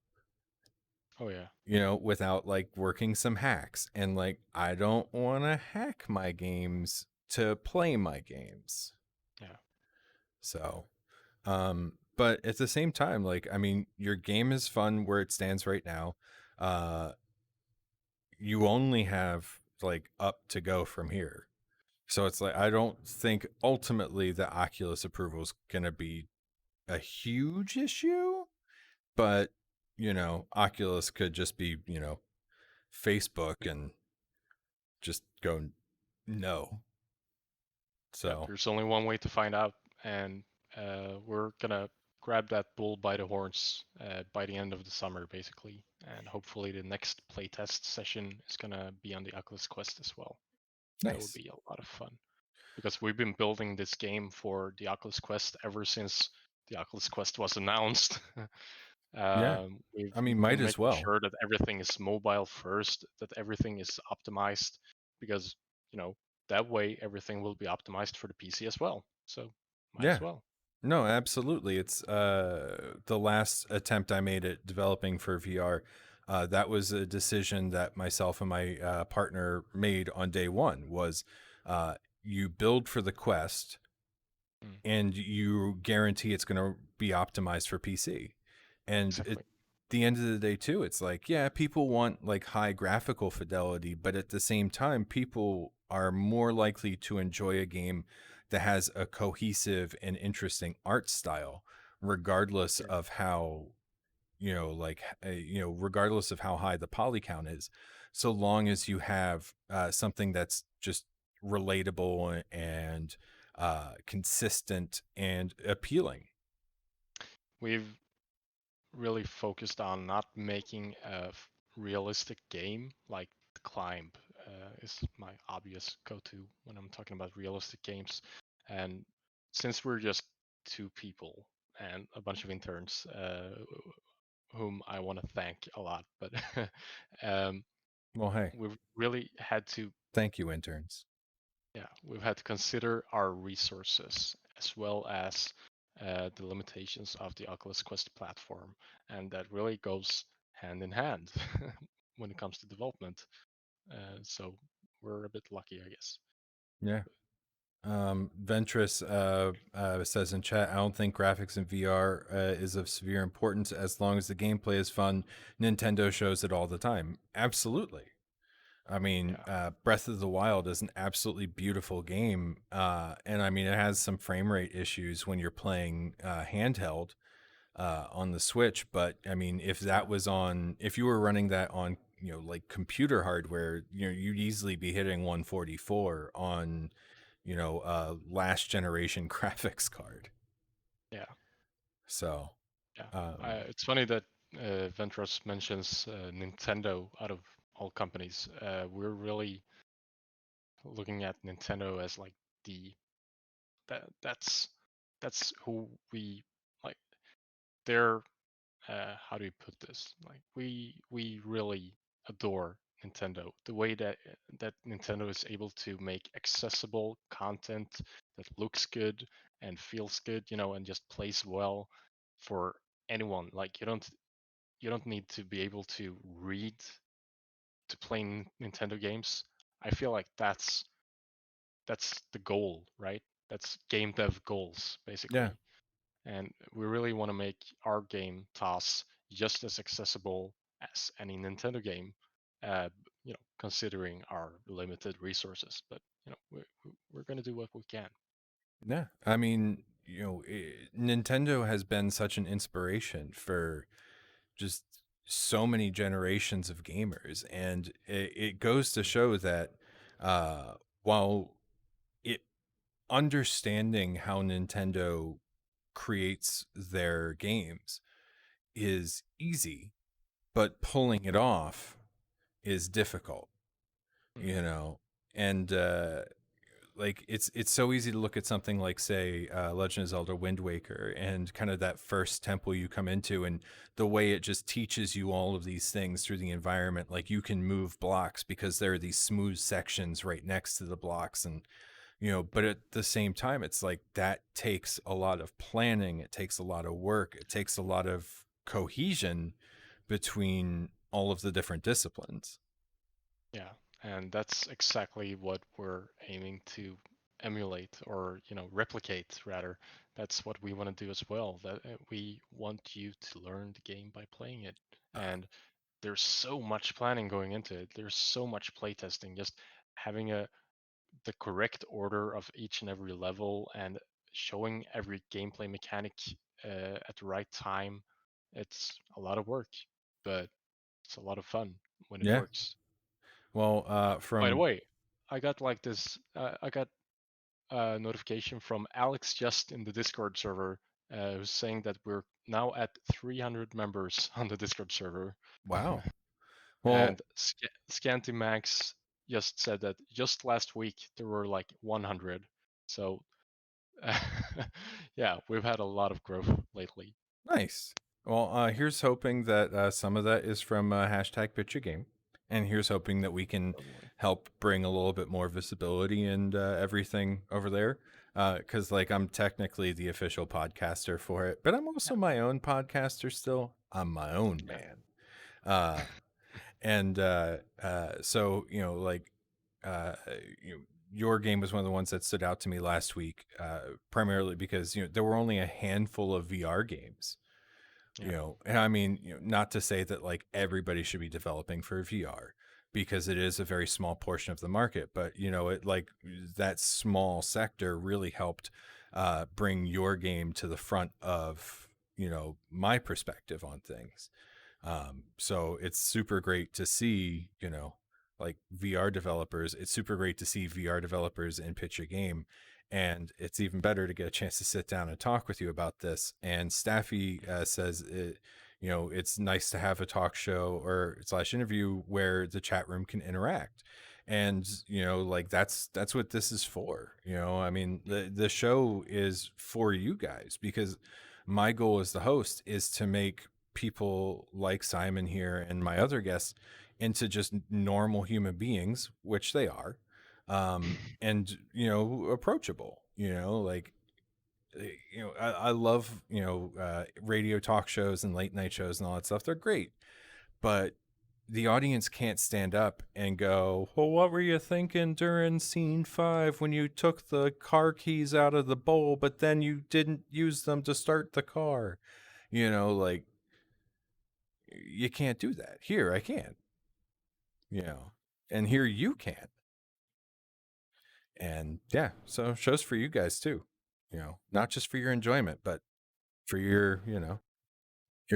Oh yeah.
without like working some hacks, and like I don't want to hack my games to play my games.
Yeah.
So, but at the same time, like I mean, your game is fun where it stands right now. Uh, you only have like up to go from here. So it's like I don't think ultimately the Oculus approval is going to be a huge issue, but Oculus could just be, Facebook and just go no.
Yeah.
So,
There's only one way to find out, and we're gonna grab that bull by the horns by the end of the summer, basically. And hopefully the next playtest session is gonna be on the Oculus Quest as well. That would
Nice.
be a lot of fun because we've been building this game for the Oculus Quest ever since the Oculus Quest was announced.
Yeah.
We've
I mean, might
been
as
making
well.
sure that everything is mobile first, that everything is optimized, because that way everything will be optimized for the PC as well. So might
Yeah.
as well.
No, absolutely. It's the last attempt I made at developing for VR. That was a decision that myself and my partner made on day one. Was you build for the Quest,
Mm,
and you guarantee it's going to be optimized for PC. And at
exactly.
the end of the day, too, it's like, yeah, people want like high graphical fidelity, but at the same time, people are more likely to enjoy a game that has a cohesive and interesting art style, regardless
Sure.
of how, regardless of how high the poly count is, so long as you have something that's just relatable and consistent and appealing.
We've really focused on not making a realistic game like The Climb is my obvious go-to when I'm talking about realistic games. And since we're just two people and a bunch of interns, whom I want to thank a lot, but um,
Well, hey,
we've really had to,
thank you, interns.
yeah, we've had to consider our resources as well as the limitations of the Oculus Quest platform, and that really goes hand in hand when it comes to development. So we're a bit lucky, I guess.
Yeah. Ventress says in chat, I don't think graphics in VR is of severe importance as long as the gameplay is fun. Nintendo shows it all the time. Absolutely. I mean,
Yeah,
Breath of the Wild is an absolutely beautiful game. And I mean, it has some frame rate issues when you're playing handheld on the Switch. But I mean,
yeah,
if you were running that on, like computer hardware, you'd easily be hitting 144 on, last generation graphics card.
yeah,
So,
yeah.
um,
It's funny that Ventros mentions Nintendo out of all companies. We're really looking at Nintendo as like the that's who we like. They're how do you put this? Like we really adore Nintendo. The way that Nintendo is able to make accessible content that looks good and feels good, and just plays well for anyone. Like you don't need to be able to read to play Nintendo games. I feel like that's the goal, right? That's game dev goals,
yeah,
basically. And we really want to make our game TOS just as accessible as any Nintendo game, considering our limited resources. But we're going to do what we can.
yeah. I mean, Nintendo has been such an inspiration for just so many generations of gamers, and it goes to
Mm,
show that while it understanding how Nintendo creates their games is easy, but pulling it off is difficult,
mm,
you know. And like it's so easy to look at something like, say, Legend of Zelda Wind Waker, and kind of that first temple you come into, and the way it just teaches you all of these things through the environment. Like, you can move blocks because there are these smooth sections right next to the blocks, and but at the same time, it's like that takes a lot of planning, it takes a lot of work, it takes a lot of cohesion between all of the different disciplines.
yeah, and that's exactly what we're aiming to emulate or replicate rather. That's what we want to do as well. That we want you to learn the game by playing it, and there's so much planning going into it. There's so much playtesting. Just having the correct order of each and every level and showing every gameplay mechanic at the right time. It's a lot of work, but it's a lot of fun when it
Yeah.
works.
Well,
By the
from
way, I got like this. I got a notification from Alex just in the Discord server who's saying that we're now at 300 members on the Discord server.
Wow. Well,
And Scantimax just said that just last week there were like 100. So yeah, we've had a lot of growth lately.
nice. Well, here's hoping that some of that is from hashtag Pitch a Game, and here's hoping that we can
Totally.
help bring a little bit more visibility and everything over there. Because like I'm technically the official podcaster for it, but I'm
Yeah.
also my own podcaster still. I'm my own
Yeah.
man. Uh, and so like uh, you know, your game was one of the ones that stood out to me last week, primarily because there were only a handful of VR games.
Yeah.
And I mean, not to say that like everybody should be developing for VR because it is a very small portion of the market, but it like that small sector really helped bring your game to the front of my perspective on things. So it's super great to see, like VR developers. It's super great to see VR developers in Pitch a Game. And it's even better to get a chance to sit down and talk with you about this. And Staffy says, it's nice to have a talk show or slash interview where the chat room can interact. And, like that's what this is for. I mean, the show is for you guys because my goal as the host is to make people like Simon here and my other guests into just normal human beings, which they are, and approachable. Like I love radio talk shows and late night shows and all that stuff. They're great, but the audience can't stand up and go, well, what were you thinking during scene 5 when you took the car keys out of the bowl, but then you didn't use them to start the car? Like you can't do that. Here I can, and here you can. And yeah, so shows for you guys too, not just for your enjoyment, but for your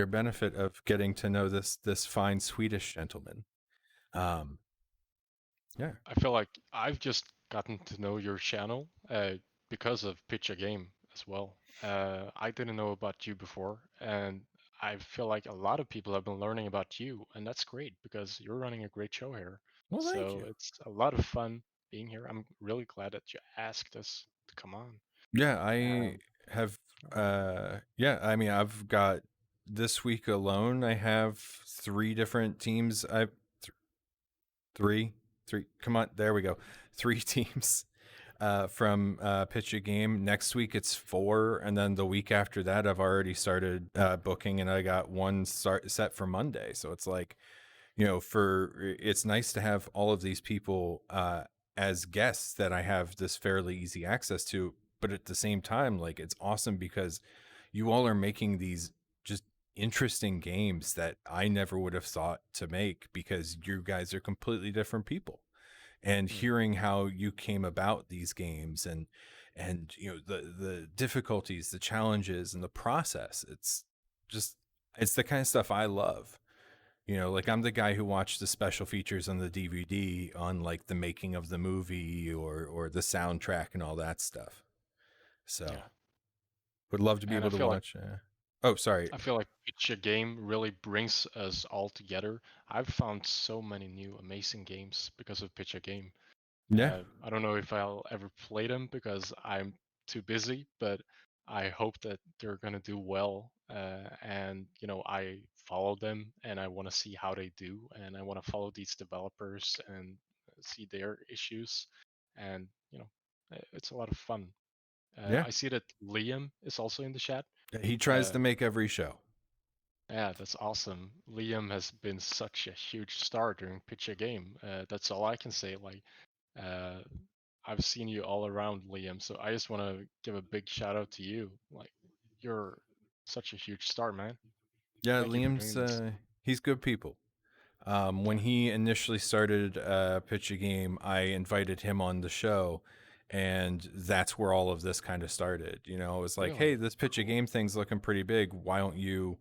benefit of getting to know this fine Swedish gentleman. Um, yeah.
I feel like I've just gotten to know your channel because of Pitch a Game as well. I didn't know about you before, and I feel like a lot of people have been learning about you, and that's great because you're running a great show here.
Well, thank
So
you.
it's a lot of fun being here. I'm really glad that you asked us to come on.
Yeah, I
Um,
have. Yeah, I mean, I've got this week alone. I have 3 different teams. Three, three. Come on, there we go. 3 teams from Pitch a Game. Next week it's 4, and then the week after that I've already started booking, and I got one set for Monday. So it's like, it's nice to have all of these people as guests that I have this fairly easy access to. But at the same time, like it's awesome because you all are making these just interesting games that I never would have thought to make because you guys are completely different people. And
mm,
hearing how you came about these games and the difficulties, the challenges and the process, just it's the kind of stuff I love. Like I'm the guy who watched the special features on the DVD on like the making of the movie or the soundtrack and all that stuff. So
yeah,
would love to be
and
able to watch. Oh, sorry.
I feel like Pitch a Game really brings us all together. I've found so many new amazing games because of Pitch a Game.
Yeah.
I don't know if I'll ever play them because I'm too busy, but I hope that they're gonna do well. And I follow them and I want to see how they do, and I want to follow these developers and see their issues. And it's a lot of fun.
Yeah.
I see that Liam is also in the chat.
He tries
Uh,
to make every show.
yeah, that's awesome. Liam has been such a huge star during Pitch a Game. That's all I can say. Like, uh, I've seen you all around, Liam. So I just want to give a big shout out to you. Like, you're such a huge star, man.
Yeah,
Thank you for
Liam's
doing this.
he's good people. When
Yeah,
he initially started Pitch a Game, I invited him on the show, and that's where all of this kind of started. It was like, hey,
really
this Pitch a
cool.
Game thing's looking pretty big. Why don't you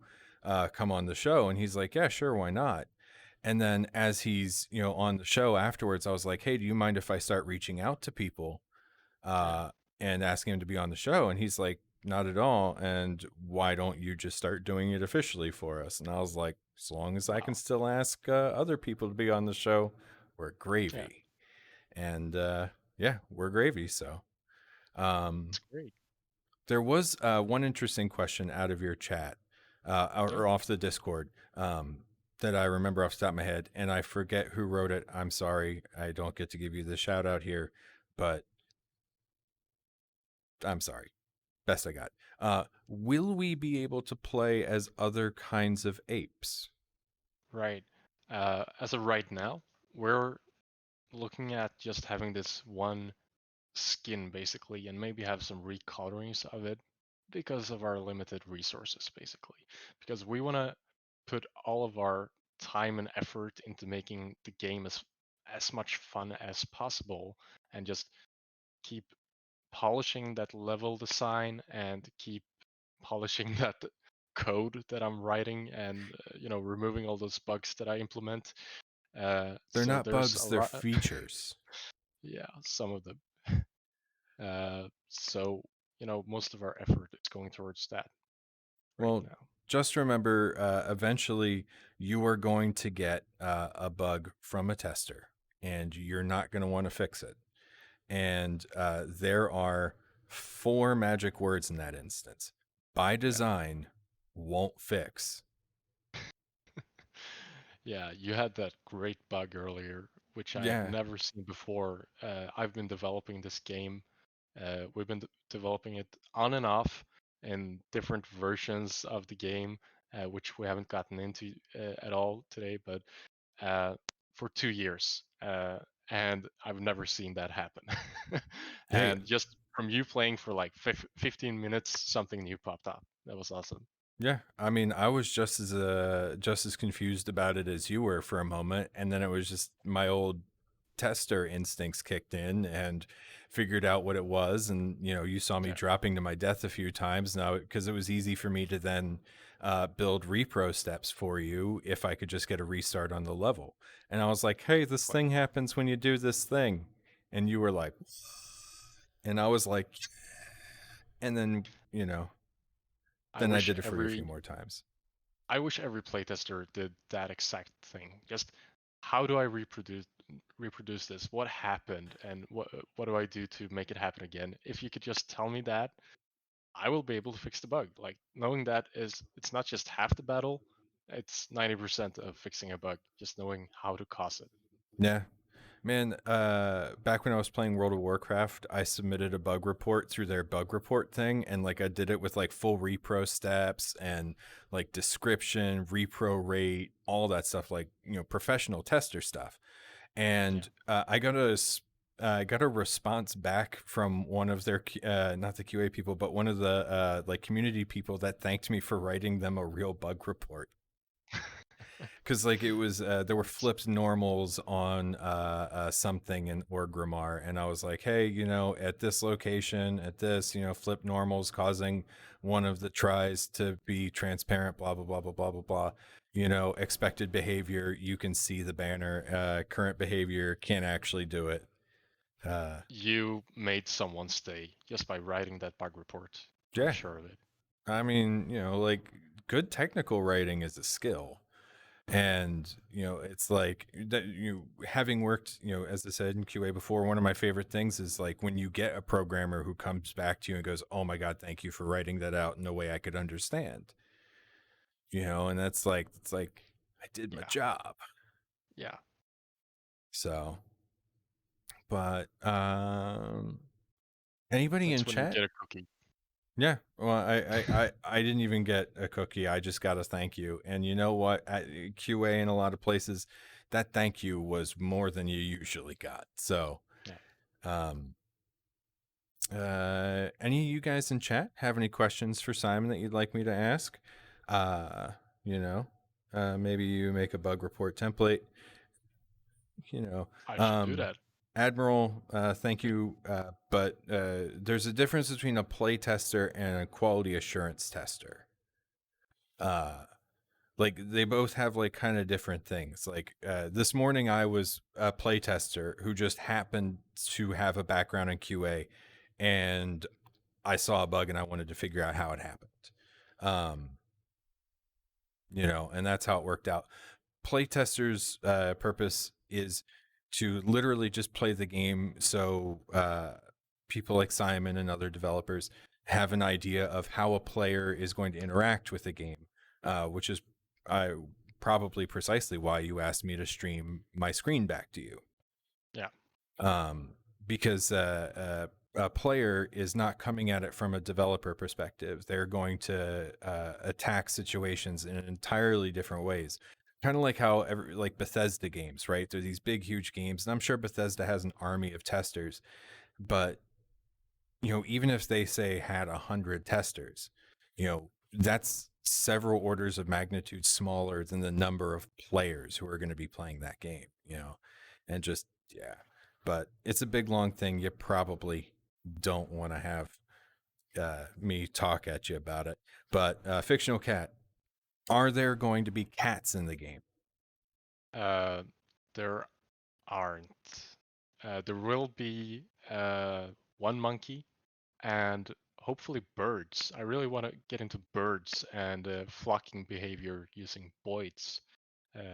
come on the show? And he's like, yeah, sure, why not? And then as he's on the show afterwards, I was like, hey, do you mind if I start reaching out to people
Yeah,
uh, and asking him to be on the show? And he's like, not at all. And why don't you just start doing it officially for us? And I was like, as long as I can
Wow.
still ask other people to be on the show, we're
Yeah,
gravy. And yeah, we're gravy. So um,
it's great.
there was one interesting question out of your chat
Yeah.
or off the Discord that I remember off the top of my head, and I forget who wrote it. I'm sorry, I don't get to give you the shout out here, but I'm sorry. Best I got. Will we be able to play as other kinds of apes?
Right. As of right now, we're looking at just having this one skin basically, and maybe have some recolorings of it because of our limited resources, basically. Because we want to put all of our time and effort into making the game as much fun as possible, and just keep polishing that level design and keep polishing that code that I'm writing, and removing all those bugs that I implement.
They're
So
not
there's a
bugs, they're
lot.
features.
Yeah, some of them. So most of our effort is going towards that right
Well,
now.
just remember eventually you are going to get a bug from a tester and you're not going to want to fix it. And there are 4 magic words in that instance. By
Yeah.
design, won't fix.
Yeah, you had that great bug earlier, which I have
Yeah,
never seen before. I've been developing this game. We've been developing it on and off in different versions of the game, which we haven't gotten into at all today, but uh, for 2 years. And I've never seen that happen.
hey,
And just from you playing for like 15 minutes, something new popped up. That was awesome.
yeah. I mean, I was just as confused about it as you were for a moment, and then it was just my old tester instincts kicked in and figured out what it was. And you saw me
Yeah.
dropping to my death a few times now because it was easy for me to then build repro steps for you if I could just get a restart on the level. And I was like, hey, this
Well,
thing happens when you do this thing, and you were like, and I was like, and then
I
then I
wish
did it for you a few
every
more times.
I wish every playtester did that exact thing. Just how do I reproduce this? What happened, and what do I do to make it happen again? If you could just tell me that, I will be able to fix the bug. Like, knowing that it's not just half the battle, it's 90% of fixing a bug, just knowing how to cause it.
Yeah. Man, back when I was playing World of Warcraft, I submitted a bug report through their bug report thing, and like I did it with like full repro steps and like description, repro rate, all that stuff, like professional tester stuff.
Yeah.
And I got a response back from one of their not the QA people, but one of the like community people that thanked me for writing them a real bug report. Because like it was there were flipped normals on something in Orgrimmar, and I was like, hey, at this location, at this, flip normals causing one of the tries to be transparent, blah blah blah blah blah blah blah. Expected behavior, you can see the banner. Current behavior can't actually do it. uh
You made someone stay just by writing that bug report. I'm
yeah,
sure of it.
I mean, like good technical writing is a skill. And it's like that, having worked as I said in QA before, one of my favorite things is like when you get a programmer who comes back to you and goes, oh my god, thank you for writing that out in a way I could understand. And it's like I did my
Yeah.
job.
Yeah.
So but anybody in
That's when you
chat?
get a cookie.
Yeah, well, I didn't even get a cookie. I just got a thank you. And you know what? At QA in a lot of places, that thank you was more than you usually got. So,
Yeah.
um, any of you guys in chat have any questions for Simon that you'd like me to ask? Uh, you know, maybe you make a bug report template. You know,
I should do
um,
that.
Admiral, thank you. But there's a difference between a play tester and a quality assurance tester. Uh, like they both have like kind of different things. Like this morning, I was a play tester who just happened to have a background in QA, and I saw a bug and I wanted to figure out how it happened. Um, and that's how it worked out. Playtesters' purpose is to literally just play the game so people like Simon and other developers have an idea of how a player is going to interact with the game, which is probably precisely why you asked me to stream my screen back to you.
Yeah.
um, because a player is not coming at it from a developer perspective. They're going to attack situations in entirely different ways. Kind of like how like Bethesda games, right? They're these big, huge games, and I'm sure Bethesda has an army of testers. But even if they say had 100 testers, that's several orders of magnitude smaller than the number of players who are going to be playing that game. And just yeah, but it's a big long thing. You probably don't want to have me talk at you about it. But fictional cat, are there going to be cats in the game?
There aren't. There will be one monkey and hopefully birds. I really want to get into birds and flocking behavior using boids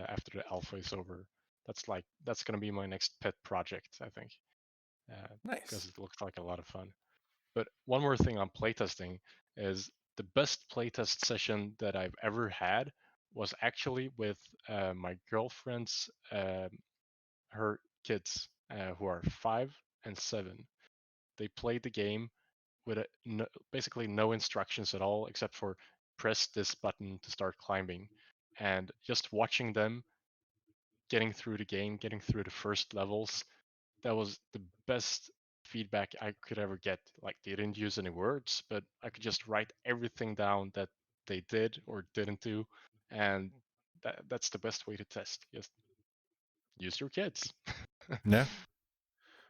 after the alpha is over. That's gonna be my next pet project, I think, because
Nice.
it looks like a lot of fun. But one more thing on playtesting is the best playtest session that I've ever had was actually with my girlfriend's her kids who are 5 and 7. They played the game with basically no instructions at all except for press this button to start climbing, and just watching them getting through the game, getting through the first levels, that was the best feedback I could ever get. Like, they didn't use any words, but I could just write everything down that they did or didn't do, and that's the best way to test. Just use your kids.
Yeah.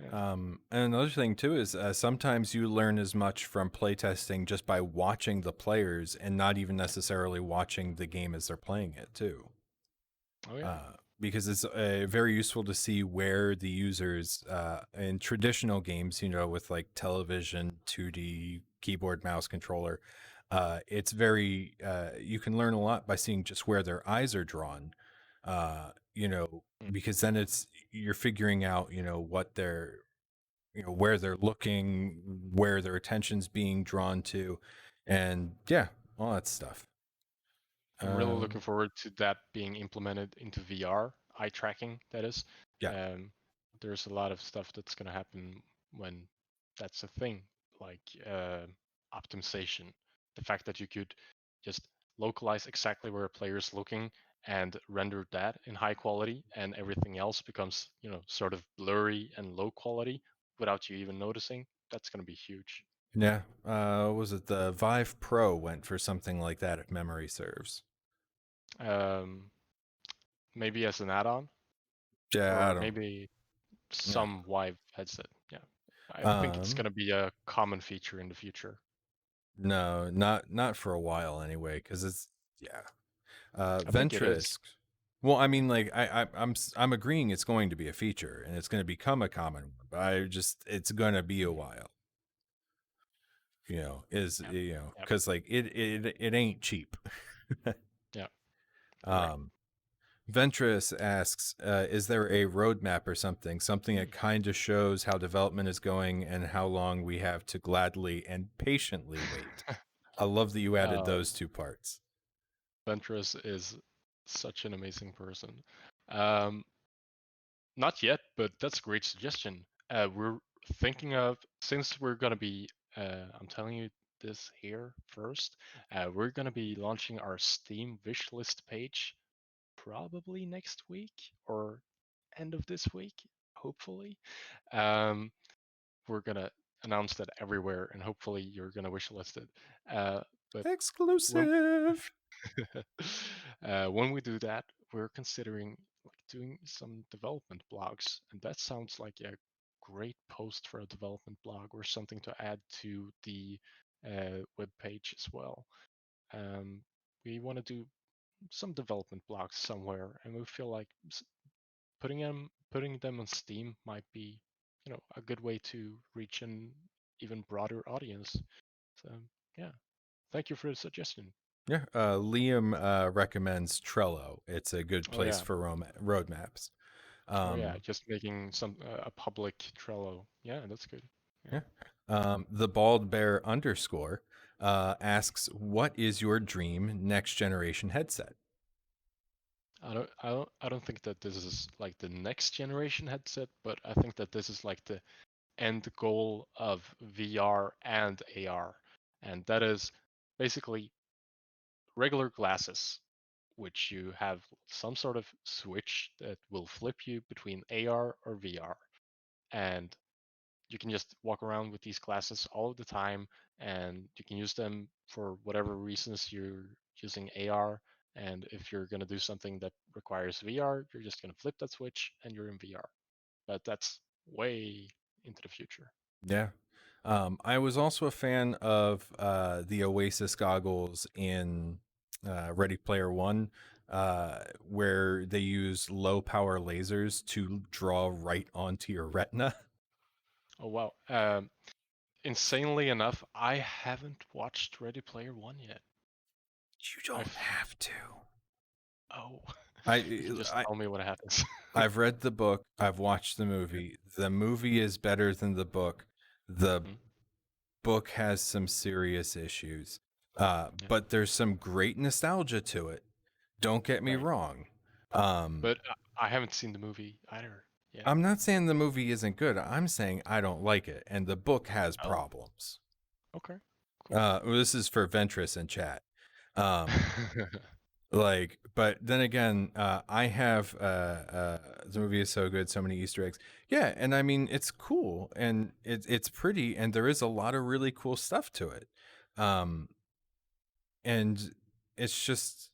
Yeah.
And another thing too is sometimes you learn as much from playtesting just by watching the players and not even necessarily watching the game as they're playing it too.
Oh yeah.
Because it's very useful to see where the users in traditional games, with like television, 2D, keyboard, mouse controller, it's very, you can learn a lot by seeing just where their eyes are drawn,
Mm.
because then you're figuring out, what they're, where they're looking, where their attention's being drawn to, and yeah, all that stuff.
I'm really
Um,
looking forward to that being implemented into VR, eye tracking, that is.
yeah.
Um, there's a lot of stuff that's going to happen when that's a thing, like optimization. The fact that you could just localize exactly where a player is looking and render that in high quality, and everything else becomes, sort of blurry and low quality without you even noticing. That's going to be huge.
Yeah. Was it the Vive Pro went for something like that if memory serves?
Um, Maybe as an add-on,
Yeah, I
or
don't.
maybe
Yeah.
some Vive headset. Yeah, I think it's
Um,
going to be a common feature in the future.
no, not for a while anyway, because it's yeah.
I think it is.
Ventrisk. Well, I mean, like I'm agreeing it's going to be a feature and it's going to become a common one, but it's going to be a
Mhm.
while.
Yeah, yeah,
Because like it ain't cheap.
yeah. Correct.
um, Ventress asks, is there a roadmap or something that kind of shows how development is going and how long we have to gladly and patiently wait? I love that you added
uh,
those two parts.
Ventress is such an amazing person. Um, Not yet, but that's a great suggestion. We're thinking of, since we're going to be, I'm telling you this here first, we're going to be launching our Steam wish list page probably next week or end of this week, hopefully. Um, we're going to announce that everywhere, and hopefully you're going to wish list it. But when
Exclusive.
when we do that, we're considering like doing some development blogs, and that sounds like a great post for a development blog or something to add to the web page as well. Um, we want to do some development blogs somewhere, and we feel like putting them on Steam might be, a good way to reach an even broader audience. Yeah, thank you for the suggestion.
Yeah, Liam recommends Trello. It's a good
Oh
place
yeah,
for road maps.
oh yeah,
Um,
just making some a public Trello. Yeah, that's good. Yeah.
yeah. The bald bear underscore asks, "What is your dream next generation headset?"
I don't think that this is like the next generation headset, but I think that this is like the end goal of VR and AR, and that is basically regular glasses, which you have some sort of switch that will flip you between AR or VR, and you can just walk around with these glasses all of the time, and you can use them for whatever reasons you're using AR. And if you're going to do something that requires VR, you're just going to flip that switch and you're in VR. But that's way into the future.
Yeah. I was also a fan of the Oasis goggles in Ready Player One, where they use low power lasers to draw right onto your retina.
Oh wow. Insanely enough, I haven't watched Ready Player One yet.
You don't
I've
have to.
oh,
I,
you can just
I
tell me what happens.
I've read the book. I've watched the movie. The movie is better than the book. The
Hmm?
book has some serious issues,
Yeah,
but there's some great nostalgia to it. Don't get me
right.
wrong.
But I haven't seen the movie either yet.
I'm not saying the movie isn't good. I'm saying I don't like it, and the book has
Oh,
problems.
okay, cool.
This is for Ventress in chat. Um, but then again, I have the movie is so good, so many Easter eggs. Yeah, and I mean it's cool and it's pretty, and there is a lot of really cool stuff to it. Um, and it's just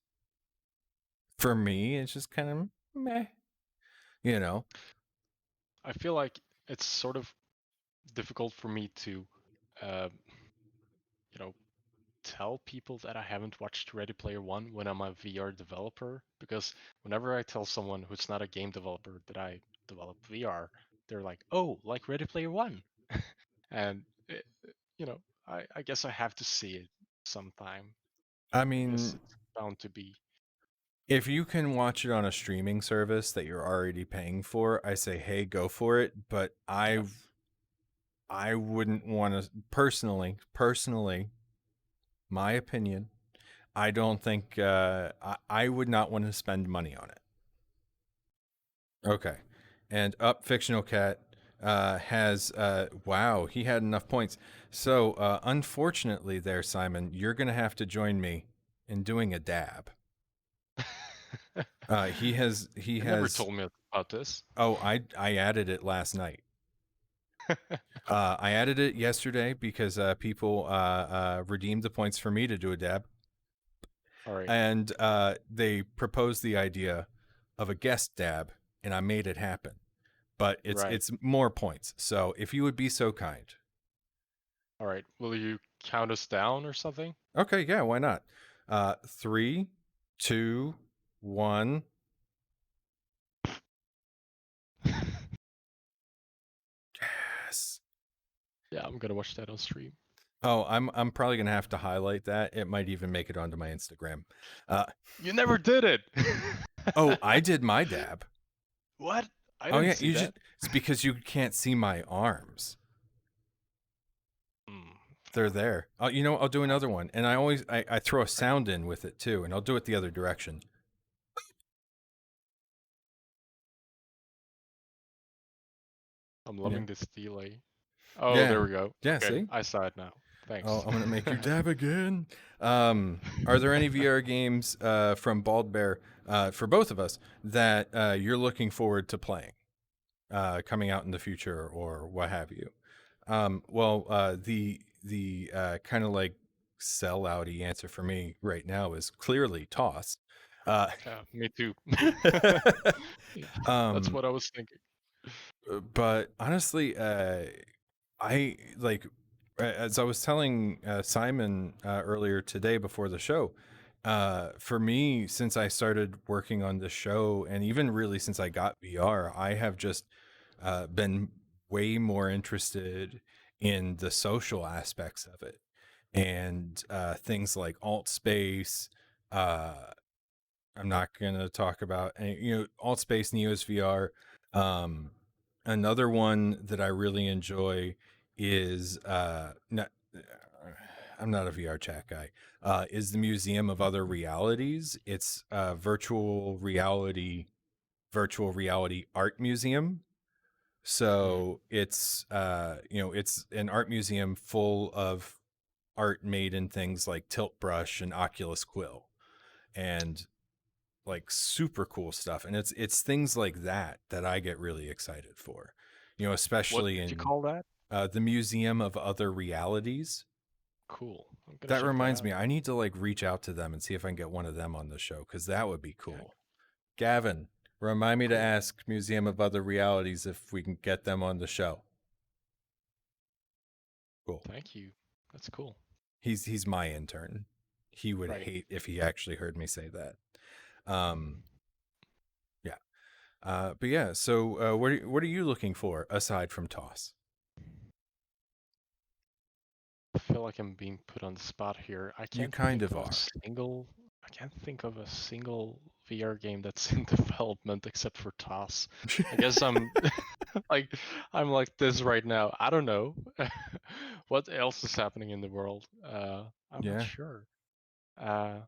for me, it's just kind of meh, you know.
I feel like it's sort of difficult for me to, uh, you know, tell people that I haven't watched Ready Player One when I'm a VR developer, because whenever I tell someone who's not a game developer that I develop VR, they're like, "Oh, like Ready Player One," and you know, I guess I have to see it sometime.
I
I guess
mean,
it's bound to be.
if you can watch it on a streaming service that you're already paying for, I say, hey, go for it. But
Yeah.
I wouldn't want to personally, my opinion. I don't think I would not want to spend money on it. Okay, and up fictional cat has wow, he had enough points. So unfortunately, there, Simon, you're gonna have to join me in doing a dab. He
You never
has
told me about this.
Oh, I added it last night. I added it yesterday because people redeemed the points for me to do a dab,
All right,
and they proposed the idea of a guest dab, and I made it happen. But
right,
it's more points. So if you would be so kind.
all right. Will you count us down or something?
Okay, yeah, why not? 3, 2, 1. Yes.
Yeah, I'm gonna watch that on stream.
Oh, I'm probably gonna have to highlight that. It might even make it onto my Instagram. Uh,
You never did it.
oh, I did my dab.
What? I
Oh
didn't
yeah,
see
you just
that.
it's because you can't see my arms.
Mm,
They're
yeah.
there. I'll do another one, and I throw a sound in with it too, and I'll do it the other direction.
I'm
Yeah,
loving this delay. Oh,
yeah,
there we go.
yeah.
Okay,
See,
I saw it now.
oh,
Thanks.
I'm gonna make you dab again. Are there any VR games from Bald Bear for both of us that you're looking forward to playing coming out in the future or what have you? The kind of like sellouty answer for me right now is clearly Toss. Uh,
Yeah, me too. Yeah, that's
um,
what I was thinking.
but honestly, I like as I was telling Simon earlier today before the show. For me, since I started working on the show, and even really since I got VR, I have just been way more interested in the social aspects of it. and things like alt space. Uh, I'm not going to talk about any, alt space, Neos VR. Um, Another one that I really enjoy is not, I'm not a VR chat guy. Is the Museum of Other Realities. It's a virtual reality art museum.
Mm.
So it's it's an art museum full of art made in things like Tilt Brush and Oculus Quill, and like super cool stuff. And it's things like that I get really excited for,
What
especially
did you
in
call that?
the Museum of Other Realities.
Cool. I'm gonna
That
check that
reminds
out.
me, I need to like reach out to them and see if I can get one of them on the show, because that would be
Yeah,
cool. Gavin, remind me to
cool.
ask Museum of Other Realities if we can get them on the show. Cool.
Thank you. That's cool.
He's my intern. He would
Right.
hate if he actually heard me say that. Um, yeah. But yeah. So what are you looking for aside from Toss?
I feel like I'm being put on the spot here.
You kind of are.
I can't think of a single VR game that's in development except for TOS. I guess I'm like I'm like this right now. I don't know what else is happening in the world. I'm not
Yeah.
sure. Uh,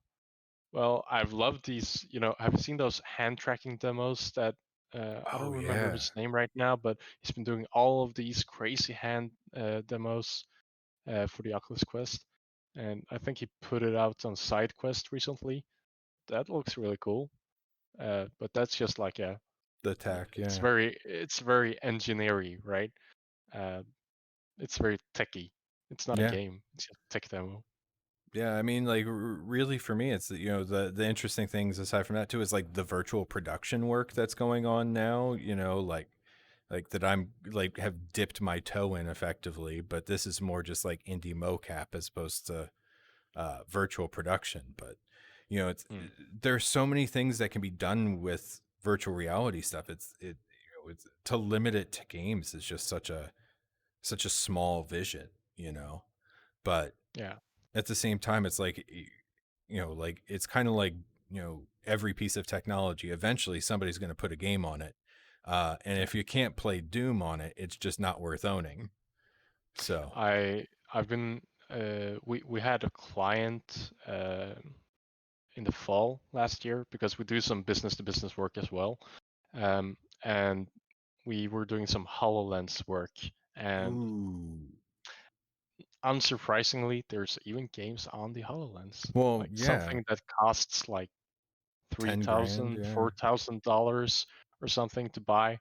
well, I've loved these. I've seen those hand tracking demos that I don't
Oh
remember
yeah.
his name right now, but he's been doing all of these crazy hand demos for the Oculus Quest, and I think he put it out on Side Quest recently. That looks really cool, but that's just like
The tech.
it's
Yeah.
very engineering, right? Uh, it's very techy. It's not a
Yeah.
game. It's just a tech demo.
Yeah, I mean, like, really, for me, it's the interesting things aside from that too is like the virtual production work that's going on now. Like that I'm like have dipped my toe in effectively, but this is more just like indie mocap as opposed to virtual production. But it's
Mm,
there's so many things that can be done with virtual reality stuff. It's to limit it to games is just such a small vision, but
yeah,
at the same time it's like like it's kind of like every piece of technology eventually somebody's going to put a game on it, and
yeah.
if you can't play Doom on it, it's just not worth owning. So
I've been we had a client in the fall last year because we do some business to business work as well, and we were doing some HoloLens work, and
ooh,
unsurprisingly, there's even games on the HoloLens,
well,
like
yeah,
something that costs like
10 grand, yeah,
$4,000 or something to buy,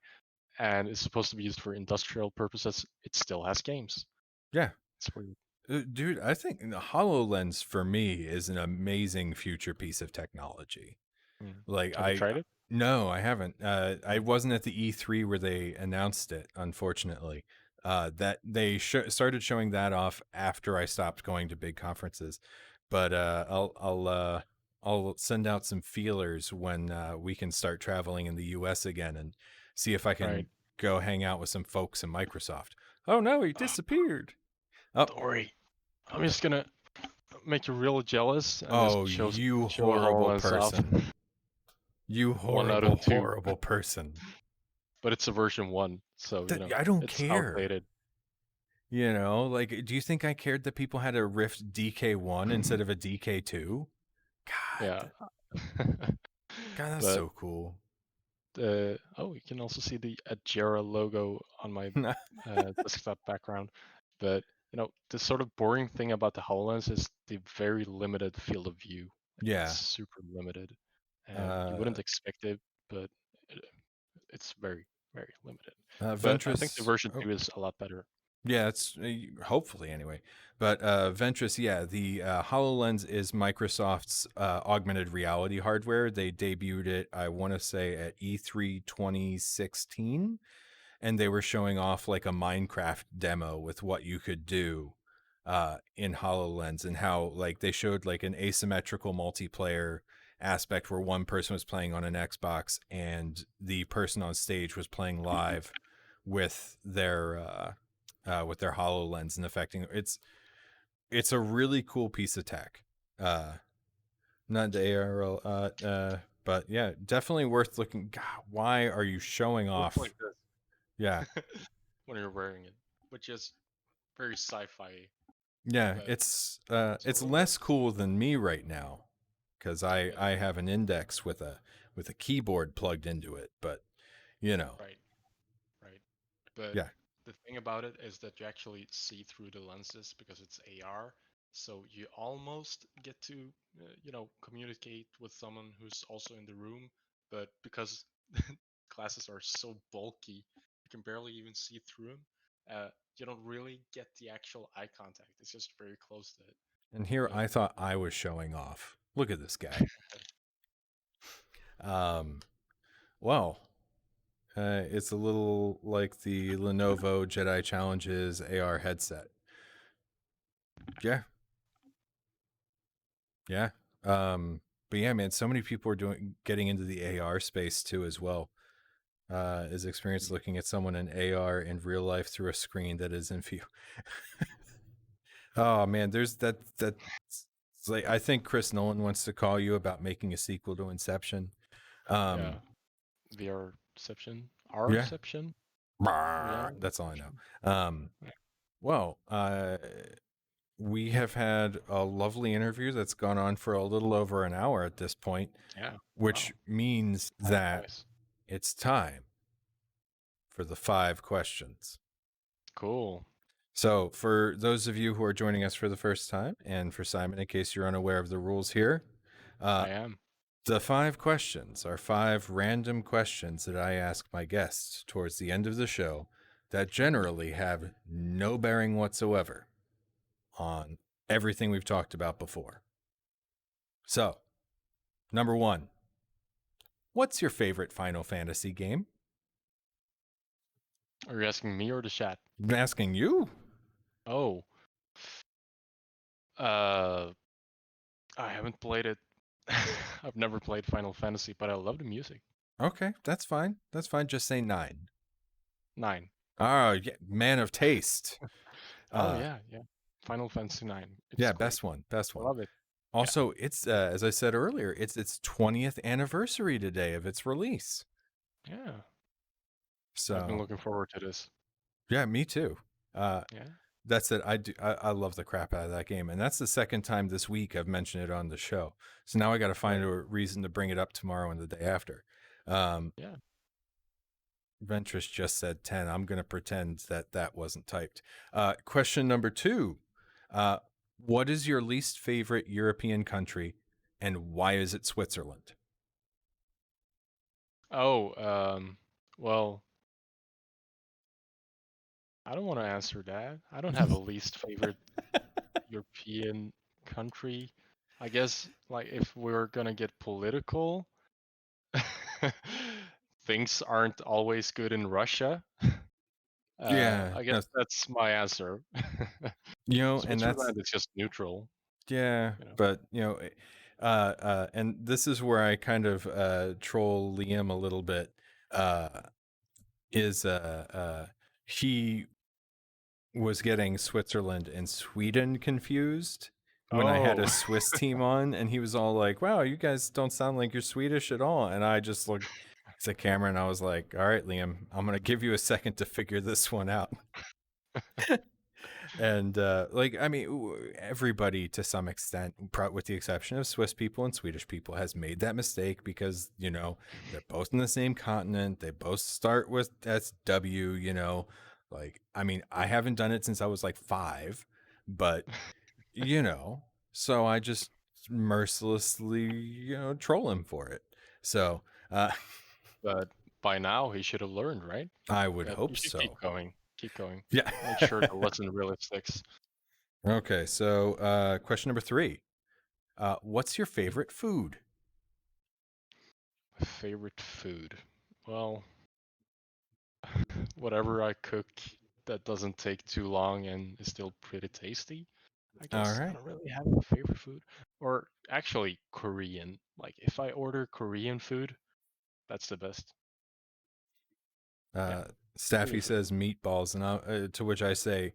and is supposed to be used for industrial purposes. It still has games.
yeah.
It's weird.
Dude, I think the HoloLens for me is an amazing future piece of technology.
Mm.
Like
Have you
I
tried it?
no, I haven't. I
Mm.
wasn't at the E3 where they announced it, unfortunately. That they started showing that off after I stopped going to big conferences. But I'll send out some feelers when we can start traveling in the US again and see if I
Right.
can go hang out with some folks in Microsoft. Oh no, he
Oh,
disappeared. Oh,
don't worry. I'm just gonna make you real jealous and just
oh, you
show a
horrible
HoloLens off.
person. You
One out of
horrible,
two,
horrible person.
but it's a version one, so
I don't
it's
care.
outdated.
Like, do you think I cared that people had a Rift DK1 instead of a DK2?
Yeah.
God, God, that's
But
so cool.
you can also see the Ajera logo on my desktop background. But the sort of boring thing about the HoloLens is the very limited field of view. Like it's
Yeah.
super limited, and you
Uh,
wouldn't expect it, but it, it's very, very limited. But I think the
Ventress.
version
Oh,
2 is a lot better.
yeah, it's hopefully anyway. But Ventress, yeah, the HoloLens is Microsoft's augmented reality hardware. They debuted it, I want to say, at E3 2016, and they were showing off like a Minecraft demo with what you could do in HoloLens, and how like they showed like an asymmetrical multiplayer aspect where one person was playing on an Xbox and the person on stage was playing live with their HoloLens and affecting it's. it's a really cool piece of tech. Not the ARL, but yeah, definitely worth looking. God, why are you showing
Looks
off?
like this
Yeah,
when you're wearing it, which is very sci-fi.
yeah,
But so
it's
it
less
works.
cool than me right now because I
Yeah,
I have an index with a keyboard plugged into it, but you know,
right, right. But
yeah.
the thing about it is that you actually see through the lenses because it's AR. So you almost get to, communicate with someone who's also in the room. But because glasses are so bulky, you can barely even see through them. You don't really get the actual eye contact. It's just very close to it.
And here
But
I thought I was showing off. Look at this guy. Um, well, it's a little like the Lenovo Jedi Challenges AR headset. Yeah, yeah. But yeah, man, so many people are getting into the AR space too as well. Is experience looking at someone in AR in real life through a screen that is in view. Oh man, there's that. It's like I think Chris Nolan wants to call you about making a sequel to Inception.
yeah,
Um,
VRception,
yeah,
Rception, reality.
that's all I know. Well, we have had a lovely interview that's gone on for a little over an hour at this point,
Yeah.
which
Wow.
means
Time
that
flies.
it's time for the 5 questions.
Cool.
So, for those of you who are joining us for the first time, and for Simon, in case you're unaware of the rules here, uh,
I am.
the 5 questions are 5 random questions that I ask my guests towards the end of the show that
Oh.
generally have no bearing whatsoever on everything we've talked about before. So, number 1, what's your favorite Final Fantasy game?
Are you asking me or the chat?
I'm asking you.
Oh. Uh, I haven't played it. I've never played Final Fantasy, but I love the music.
Okay, that's fine. That's fine. Just say 9.
9.
Oh, yeah, man of taste.
Oh
Uh,
yeah, yeah. Final Fantasy 9. It's
yeah,
great.
best one, best
I
one.
love it. Yeah.
Also, it's as I said earlier, it's its 20th anniversary today of its release.
Yeah. I've been
So,
looking forward to this.
yeah, me too. Uh,
Yeah.
that's it. I love the crap out of that game, and that's the second time this week I've mentioned it on the show. So now I got to find
Right.
a reason to bring it up tomorrow and the day after. Um,
Yeah.
Ventress just said 10. I'm going to pretend that that wasn't typed. Question number 2. Uh, what is your least favorite European country and why is it Switzerland?
Oh, well, I don't want to answer that. I don't have a least favorite European country. I guess like if we're gonna get political, things aren't always good in Russia.
Yeah,
I guess
no,
that's my answer.
and that's
Switzerland is just neutral,
yeah,
you know.
but and this is where I kind of troll Liam a little bit. Uh, is he was getting Switzerland and Sweden confused when I had
Oh,
a Swiss team on, and he was all like, "Wow, you guys don't sound like you're Swedish at all." And I just looked at the camera and I was like, "All right, Liam, I'm gonna give you a second to figure this one out." And like, I mean, everybody to some extent, with the exception of Swiss people and Swedish people, has made that mistake because they're both in the same continent. They both start with SW. Like, I mean, I haven't done it since I was like 5, but so I just mercilessly troll him for it. So
but by now he should have learned, right?
I would
But you
hope
should keep
so.
going. Keep going.
Yeah.
Make sure the lesson really sticks.
Okay, so question number 3. What's your favorite food?
Favorite food? Well, whatever I cook that doesn't take too long and is still pretty tasty. I
All
guess I
right.
don't really have a favorite food. Or actually Korean. Like if I order Korean food, that's the best. Yeah.
Uh,
Korean
Staffy
food.
says meatballs, and to which I say,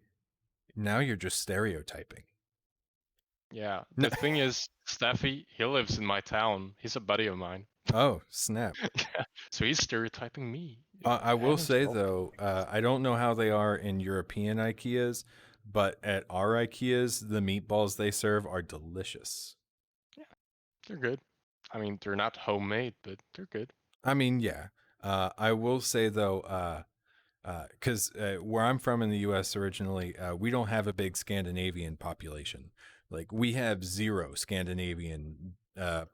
now you're just stereotyping.
Yeah.
No.
The thing is, Staffy, he lives in my town. He's a buddy of mine.
Oh, snap.
Yeah. So he's stereotyping me
I will
and
say
himself.
though, I don't know how they are in European IKEAs, but at our IKEAs, the meatballs they serve are delicious.
Yeah, they're good. I mean, they're not homemade, but they're good.
I mean, yeah. I will say though, because where I'm from in the U.S. originally, we don't have a big Scandinavian population. Like we have zero Scandinavian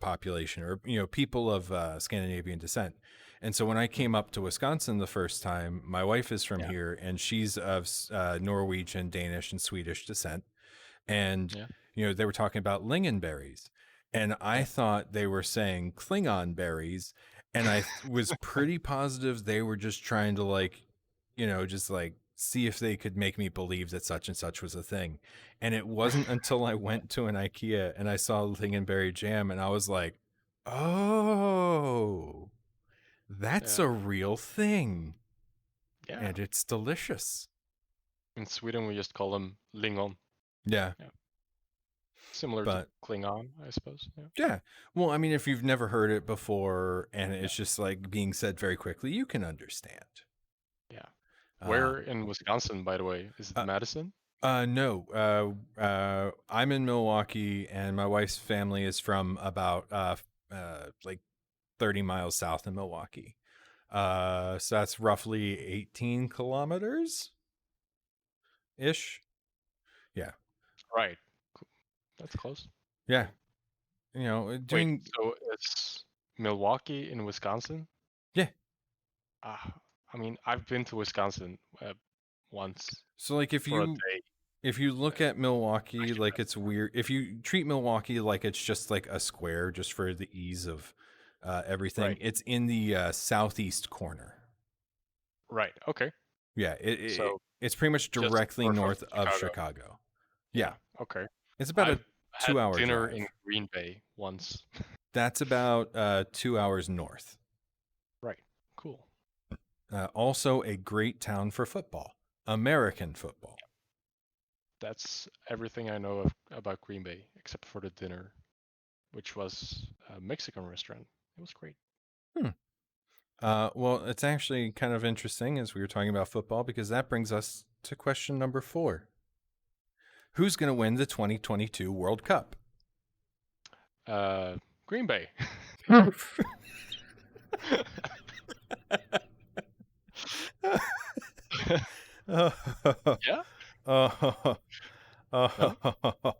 population, or people of Scandinavian descent. And so when I
Mm.
came up to Wisconsin the first time, my wife is from
Yeah,
here, and she's of Norwegian, Danish, and Swedish descent. And
yeah,
they were talking about lingonberries, and I
yeah.
thought they were saying Klingon berries, and I was pretty positive they were just trying to just like see if they could make me believe that such and such was a thing. And it wasn't until I went to an IKEA and I saw lingonberry jam, and I was like, oh, that's
Yeah,
a real thing,
yeah.
and it's delicious.
In Sweden, we just call them lingon.
Yeah,
Yeah, similar to
but
Klingon, I suppose. Yeah,
yeah. Well, I mean, if you've never heard it before and
yeah,
it's just like being said very quickly, you can understand.
yeah.
Uh,
Where in Wisconsin, by the way? Is it
uh,
Madison?
no. I'm in Milwaukee, and my wife's family is from about like 30 miles south of Milwaukee. So that's roughly 18 kilometers ish. Yeah,
Right. Cool. That's close.
yeah.
Cool. Wait,
Doing
so it's Milwaukee in Wisconsin?
yeah.
Ah, I mean, I've been to Wisconsin once
So like
for a day.
if you look at Milwaukee,
Actually,
like it's weird. If you treat Milwaukee like it's just like a square, just for the ease of everything,
right,
it's in the southeast corner.
right. Okay.
Yeah,
So
it's pretty much
just
directly
north of
north of
Chicago.
Chicago. Yeah,
Yeah. Okay.
it's about a
I've had
2 hour
dinner in
drive.
Green Bay once.
That's about 2 hours north.
Right. Cool.
Also, a great town for football, American football.
That's everything I know about Green Bay, except for the dinner, which was a Mexican restaurant. It was great.
Hmm. Well, it's actually kind of interesting as we were talking about football, because that brings us to question number 4. Who's going to win the 2022 World Cup?
Green Bay.
Oh,
Yeah.
oh,
No.
oh,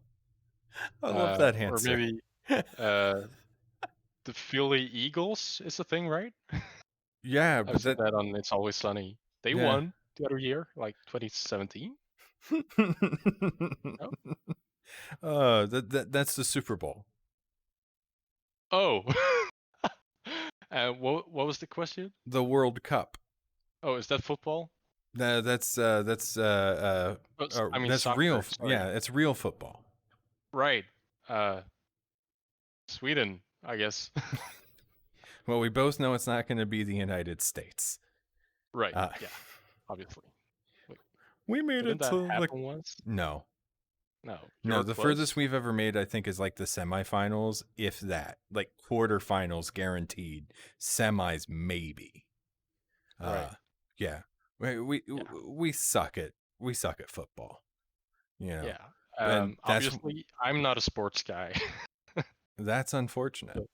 I love that
Or
answer.
maybe the Philly Eagles is a thing, right?
Yeah,
I've
but
seen that on It's Always Sunny. They
yeah.
won the other year, like 2017. No?
That's the Super Bowl.
Oh. What was the question?
The World Cup.
Oh, is that football? Oh, I mean
That's
soccer.
real.
Sorry.
Yeah, it's real football.
Right. Uh, Sweden, I guess.
Well, we both know it's not going to be the United States.
Right.
Uh,
Yeah. Obviously. Wait,
we made
didn't
it
that
to like
happen once?
no,
No. You
no.
were
The
close.
furthest we've ever made, I think, is like the semifinals, if that. Like quarterfinals guaranteed. Semis maybe.
Right.
Yeah. We
Yeah.
we suck at football.
Yeah.
And
Obviously, I'm not a sports guy.
that's unfortunate.
But,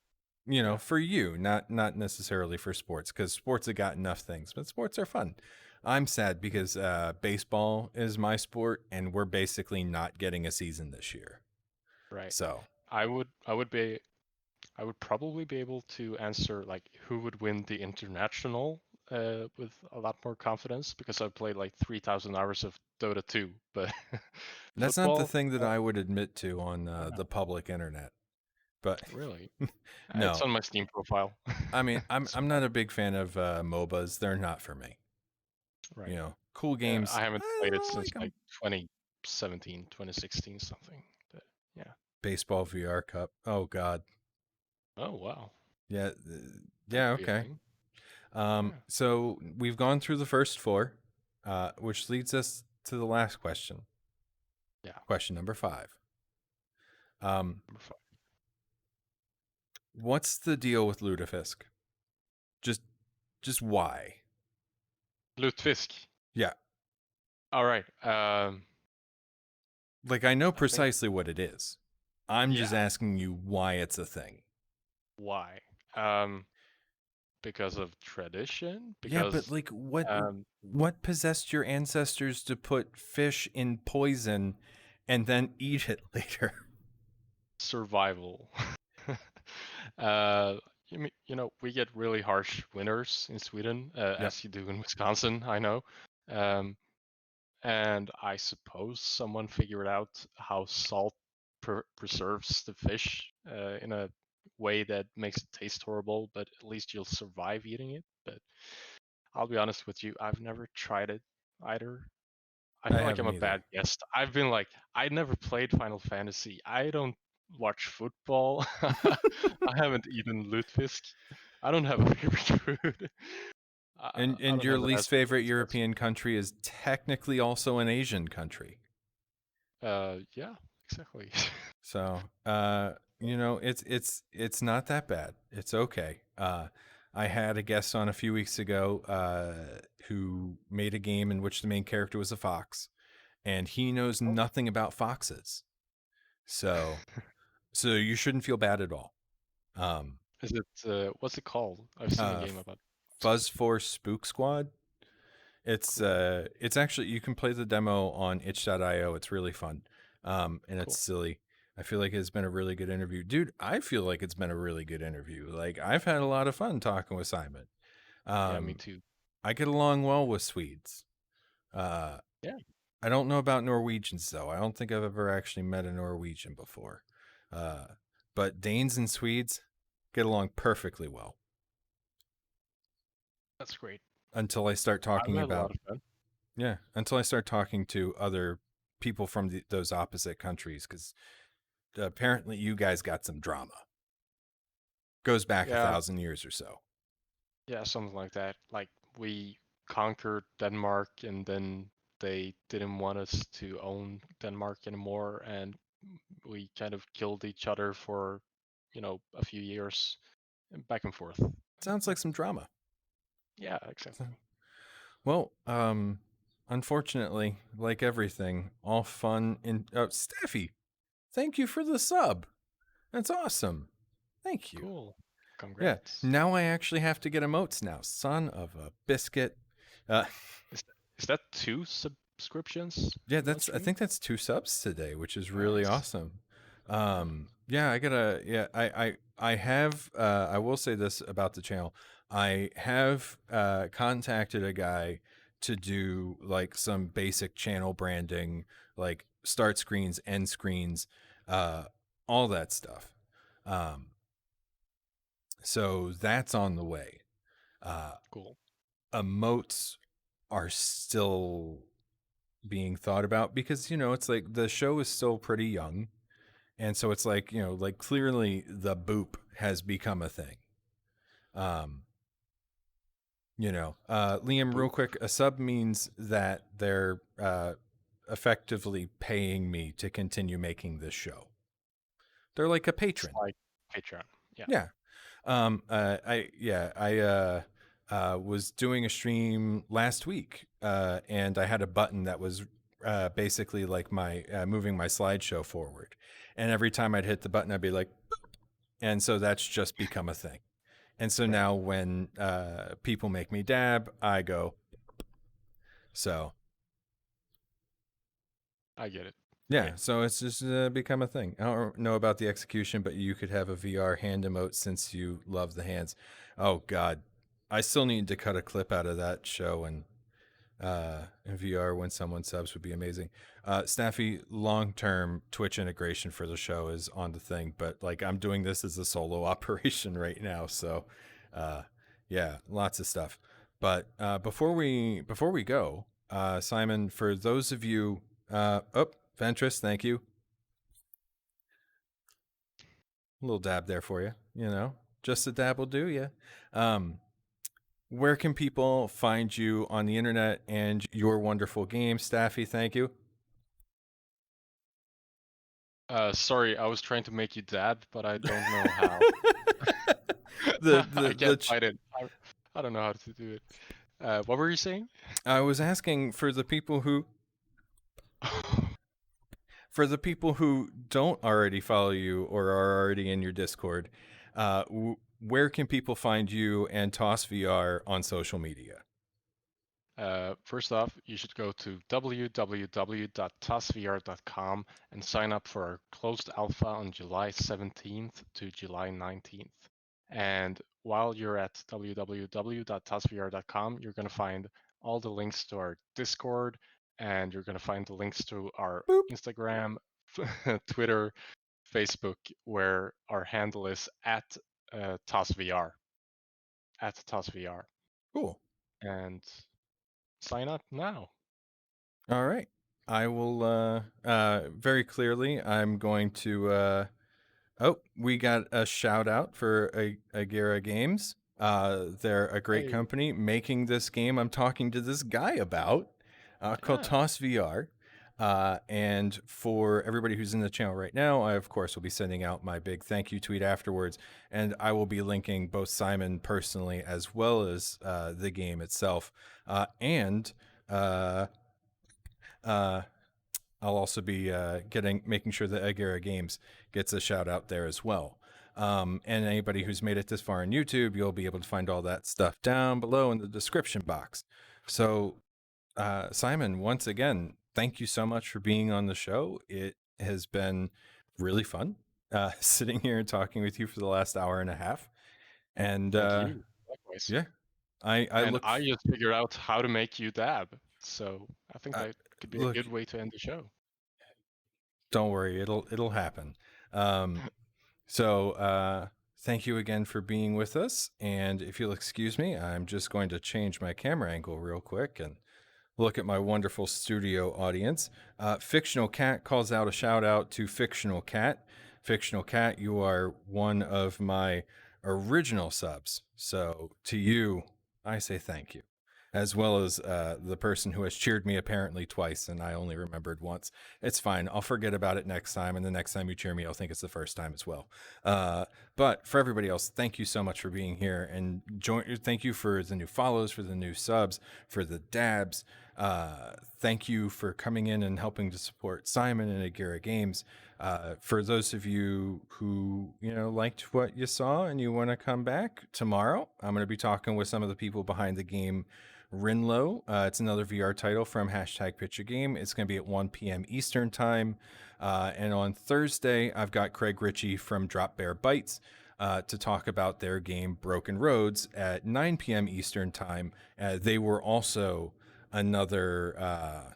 yeah.
For you, not necessarily for sports, because sports have got enough things, but sports are fun. I'm sad because baseball is my sport, and we're basically not getting a season this year.
Right.
So
I would probably be able to answer like who would win the international with a lot more confidence because I've played like 3,000 hours of Dota 2, but
that's not the
football,
thing that I would admit to on
yeah,
the public internet. But
really, it's
no,
on my Steam profile.
I mean,
So,
I'm not a big fan of MOBAs. They're not for me.
right.
Cool
Yeah,
games.
I haven't played it
I
since
like them.
like 2017, 2016, something. But yeah.
Baseball VR Cup. Oh God.
Oh wow,
Yeah.
that
Yeah.
could be a
Okay.
thing. Yeah.
So we've gone through the first 4, which leads us to the last question.
Yeah.
Question number 5.
Number five.
What's the deal with lutefisk? Just just why?
Lutefisk.
Yeah.
All right.
Like I know
I think
precisely what it is. I'm just
yeah.
asking you why it's a thing.
Why? Because of tradition.
Yeah, but
Because
like
um,
what possessed your ancestors to put fish in poison and then eat it later?
survival. We get really harsh winters in Sweden,
Yep.
as you do in Wisconsin. I know. Um, and I suppose someone figured out how salt preserves the fish in a way that makes it taste horrible, but at least you'll survive eating it. But I'll be honest with you, I've never tried it either. I
I
feel like I'm
haven't
a
either.
bad guest. I've been like, I never played Final Fantasy. I don't watch football. I haven't eaten lutefisk. I don't have a favorite food. I
And
don't
your
have the
least
answer to
favorite
this question.
European country is technically also an Asian country.
Yeah, exactly.
So, it's not that bad. It's okay. I had a guest on a few weeks ago who made a game in which the main character was a fox, and he knows nothing about foxes. So, so you shouldn't feel bad at all. Um,
Is it what's it called? I've seen a game about
Fuzz
foxes.
Force Spook Squad.
Cool,
It's actually you can play the demo on itch.io. It's really fun. And it's
cool.
silly. I feel like it's been a really good interview. Dude, I feel like it's been a really good interview. Like I've had a lot of fun talking with Simon.
Yeah, me
Um,
too.
I get along well with Swedes. Uh,
Yeah,
I don't know about Norwegians though. I don't think I've ever actually met a Norwegian before. Uh, but Danes and Swedes get along perfectly well
that's great.
until I start
I've
talking
had a lot
about
of fun.
yeah, until I start talking to other people from those opposite countries, because apparently you guys got some drama. Goes back a
Yeah,
1,000 years or so.
yeah, something like that. Like we conquered Denmark and then they didn't want us to own Denmark anymore and we kind of killed each other for, a few years back and forth.
Sounds
Yeah,
like some drama.
yeah, exactly.
Well, unfortunately, like everything, all fun in Steffi, thank you for the sub. That's awesome. Thank you.
Cool.
Yeah.
Congrats.
Now I actually have to get emotes now. Son of a biscuit. Uh,
Is that two subscriptions
Yeah,
in one
I
stream?
think that's 2 subs today, which is really
Nice.
awesome.
Yeah.
Yeah, I gotta yeah, I have I will say this about the channel. I have contacted a guy to do like some basic channel branding, like start screens, end screens, uh, all that stuff. Um, so that's on the way. Uh,
Cool.
Emotes are still being thought about because it's like the show is still pretty young, and so it's like like clearly the boop has become a thing. um
The
Liam, real
boop.
quick, a sub means that they're effectively paying me to continue making this show. They're like a
It's
patron.
like Patreon. Yeah.
Yeah. I was doing a stream last week, and I had a button that was basically like my moving my slideshow forward, and every time I'd hit the button, I'd be like, and so that's just become a thing. And so
Right.
now when people make me dab, I go. So
I get it.
yeah,
Great.
so it's just become a thing. I don't know about the execution, but you could have a VR hand emote since you love the hands. Oh God, I still need to cut a clip out of that show and in VR when someone subs would be amazing. Snaffy, long term Twitch integration for the show is on the thing, but like I'm doing this as a solo operation right now, so uh, yeah, lots of stuff. But before we go, Simon, for those of you, Ventress, thank you. A little dab there for you. Just a dab will do you. Um, where can people find you on the internet and your wonderful game, Staffy? Thank you.
Sorry, I was trying to make you dab, but I don't know how.
the
I
the
can't
the ch-
find it. I don't know how to do it. What were you saying?
I was asking for the people who don't already follow you or are already in your Discord. Where can people find you and Toss VR on social media?
First off, you should go to www.tasvr.com and sign up for our closed alpha on July 17th to July 19th. And while you're at www.tasvr.com, you're going to find all the links to our Discord, and you're going to find the links to our
Boop.
Instagram, Twitter, Facebook, where our handle is at TASVR, at TASVR.
Cool.
And sign up now.
All right. I will very clearly I'm going to oh, we got a shout out for Agera Games. They're a great
Hey,
company making this game I'm talking to this guy about called
yeah.
Toss VR. And for everybody who's in the channel right now, I, of course, will be sending out my big thank you tweet afterwards. And I will be linking both Simon personally as well as the game itself. And uh, I'll also be making sure that Agera Games gets a shout out there as well. And anybody who's made it this far on YouTube, you'll be able to find all that stuff down below in the description box. So, Simon, once again, thank you so much for being on the show. It has been really fun sitting here and talking with you for the last hour and a half. And
Thank you. Likewise.
yeah, I
And
look.
I just figured out how to make you dab. So I think that could be a
Look,
good way to end the show.
don't worry, it'll happen. Um, So, thank you again for being with us. And if you'll excuse me, I'm just going to change my camera angle real quick and look at my wonderful studio audience. Fictional Cat calls out a shout out to Fictional Cat. Fictional Cat, you are one of my original subs. So, to you, I say thank you. As well as the person who has cheered me apparently twice, and I only remembered once. It's fine. I'll forget about it next time, and the next time you cheer me, I'll think it's the first time as well. But for everybody else, thank you so much for being here, and thank you for the new follows, for the new subs, for the dabs. Thank you for coming in and helping to support Simon and Agera Games. For those of you who liked what you saw and you want to come back tomorrow, I'm going to be talking with some of the people behind the game Rinlo. It's another VR title from hashtag Picture Game. It's going to be at 1 p.m. Eastern Time. And on Thursday, I've got Craig Ritchie from Drop Bear Bites to talk about their game Broken Roads at 9 p.m. Eastern Time. They were also another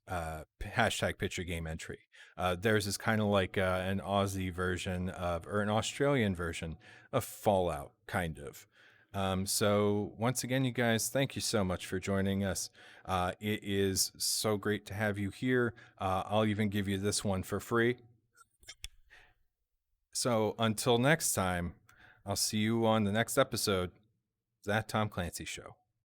hashtag Picture Game entry. Theirs is kind of like an Aussie version or an Australian version of Fallout, kind of. So once again, you guys, thank you so much for joining us. It is so great to have you here. I'll even give you this one for free. So until next time, I'll see you on the next episode of That Thom Clancy Show.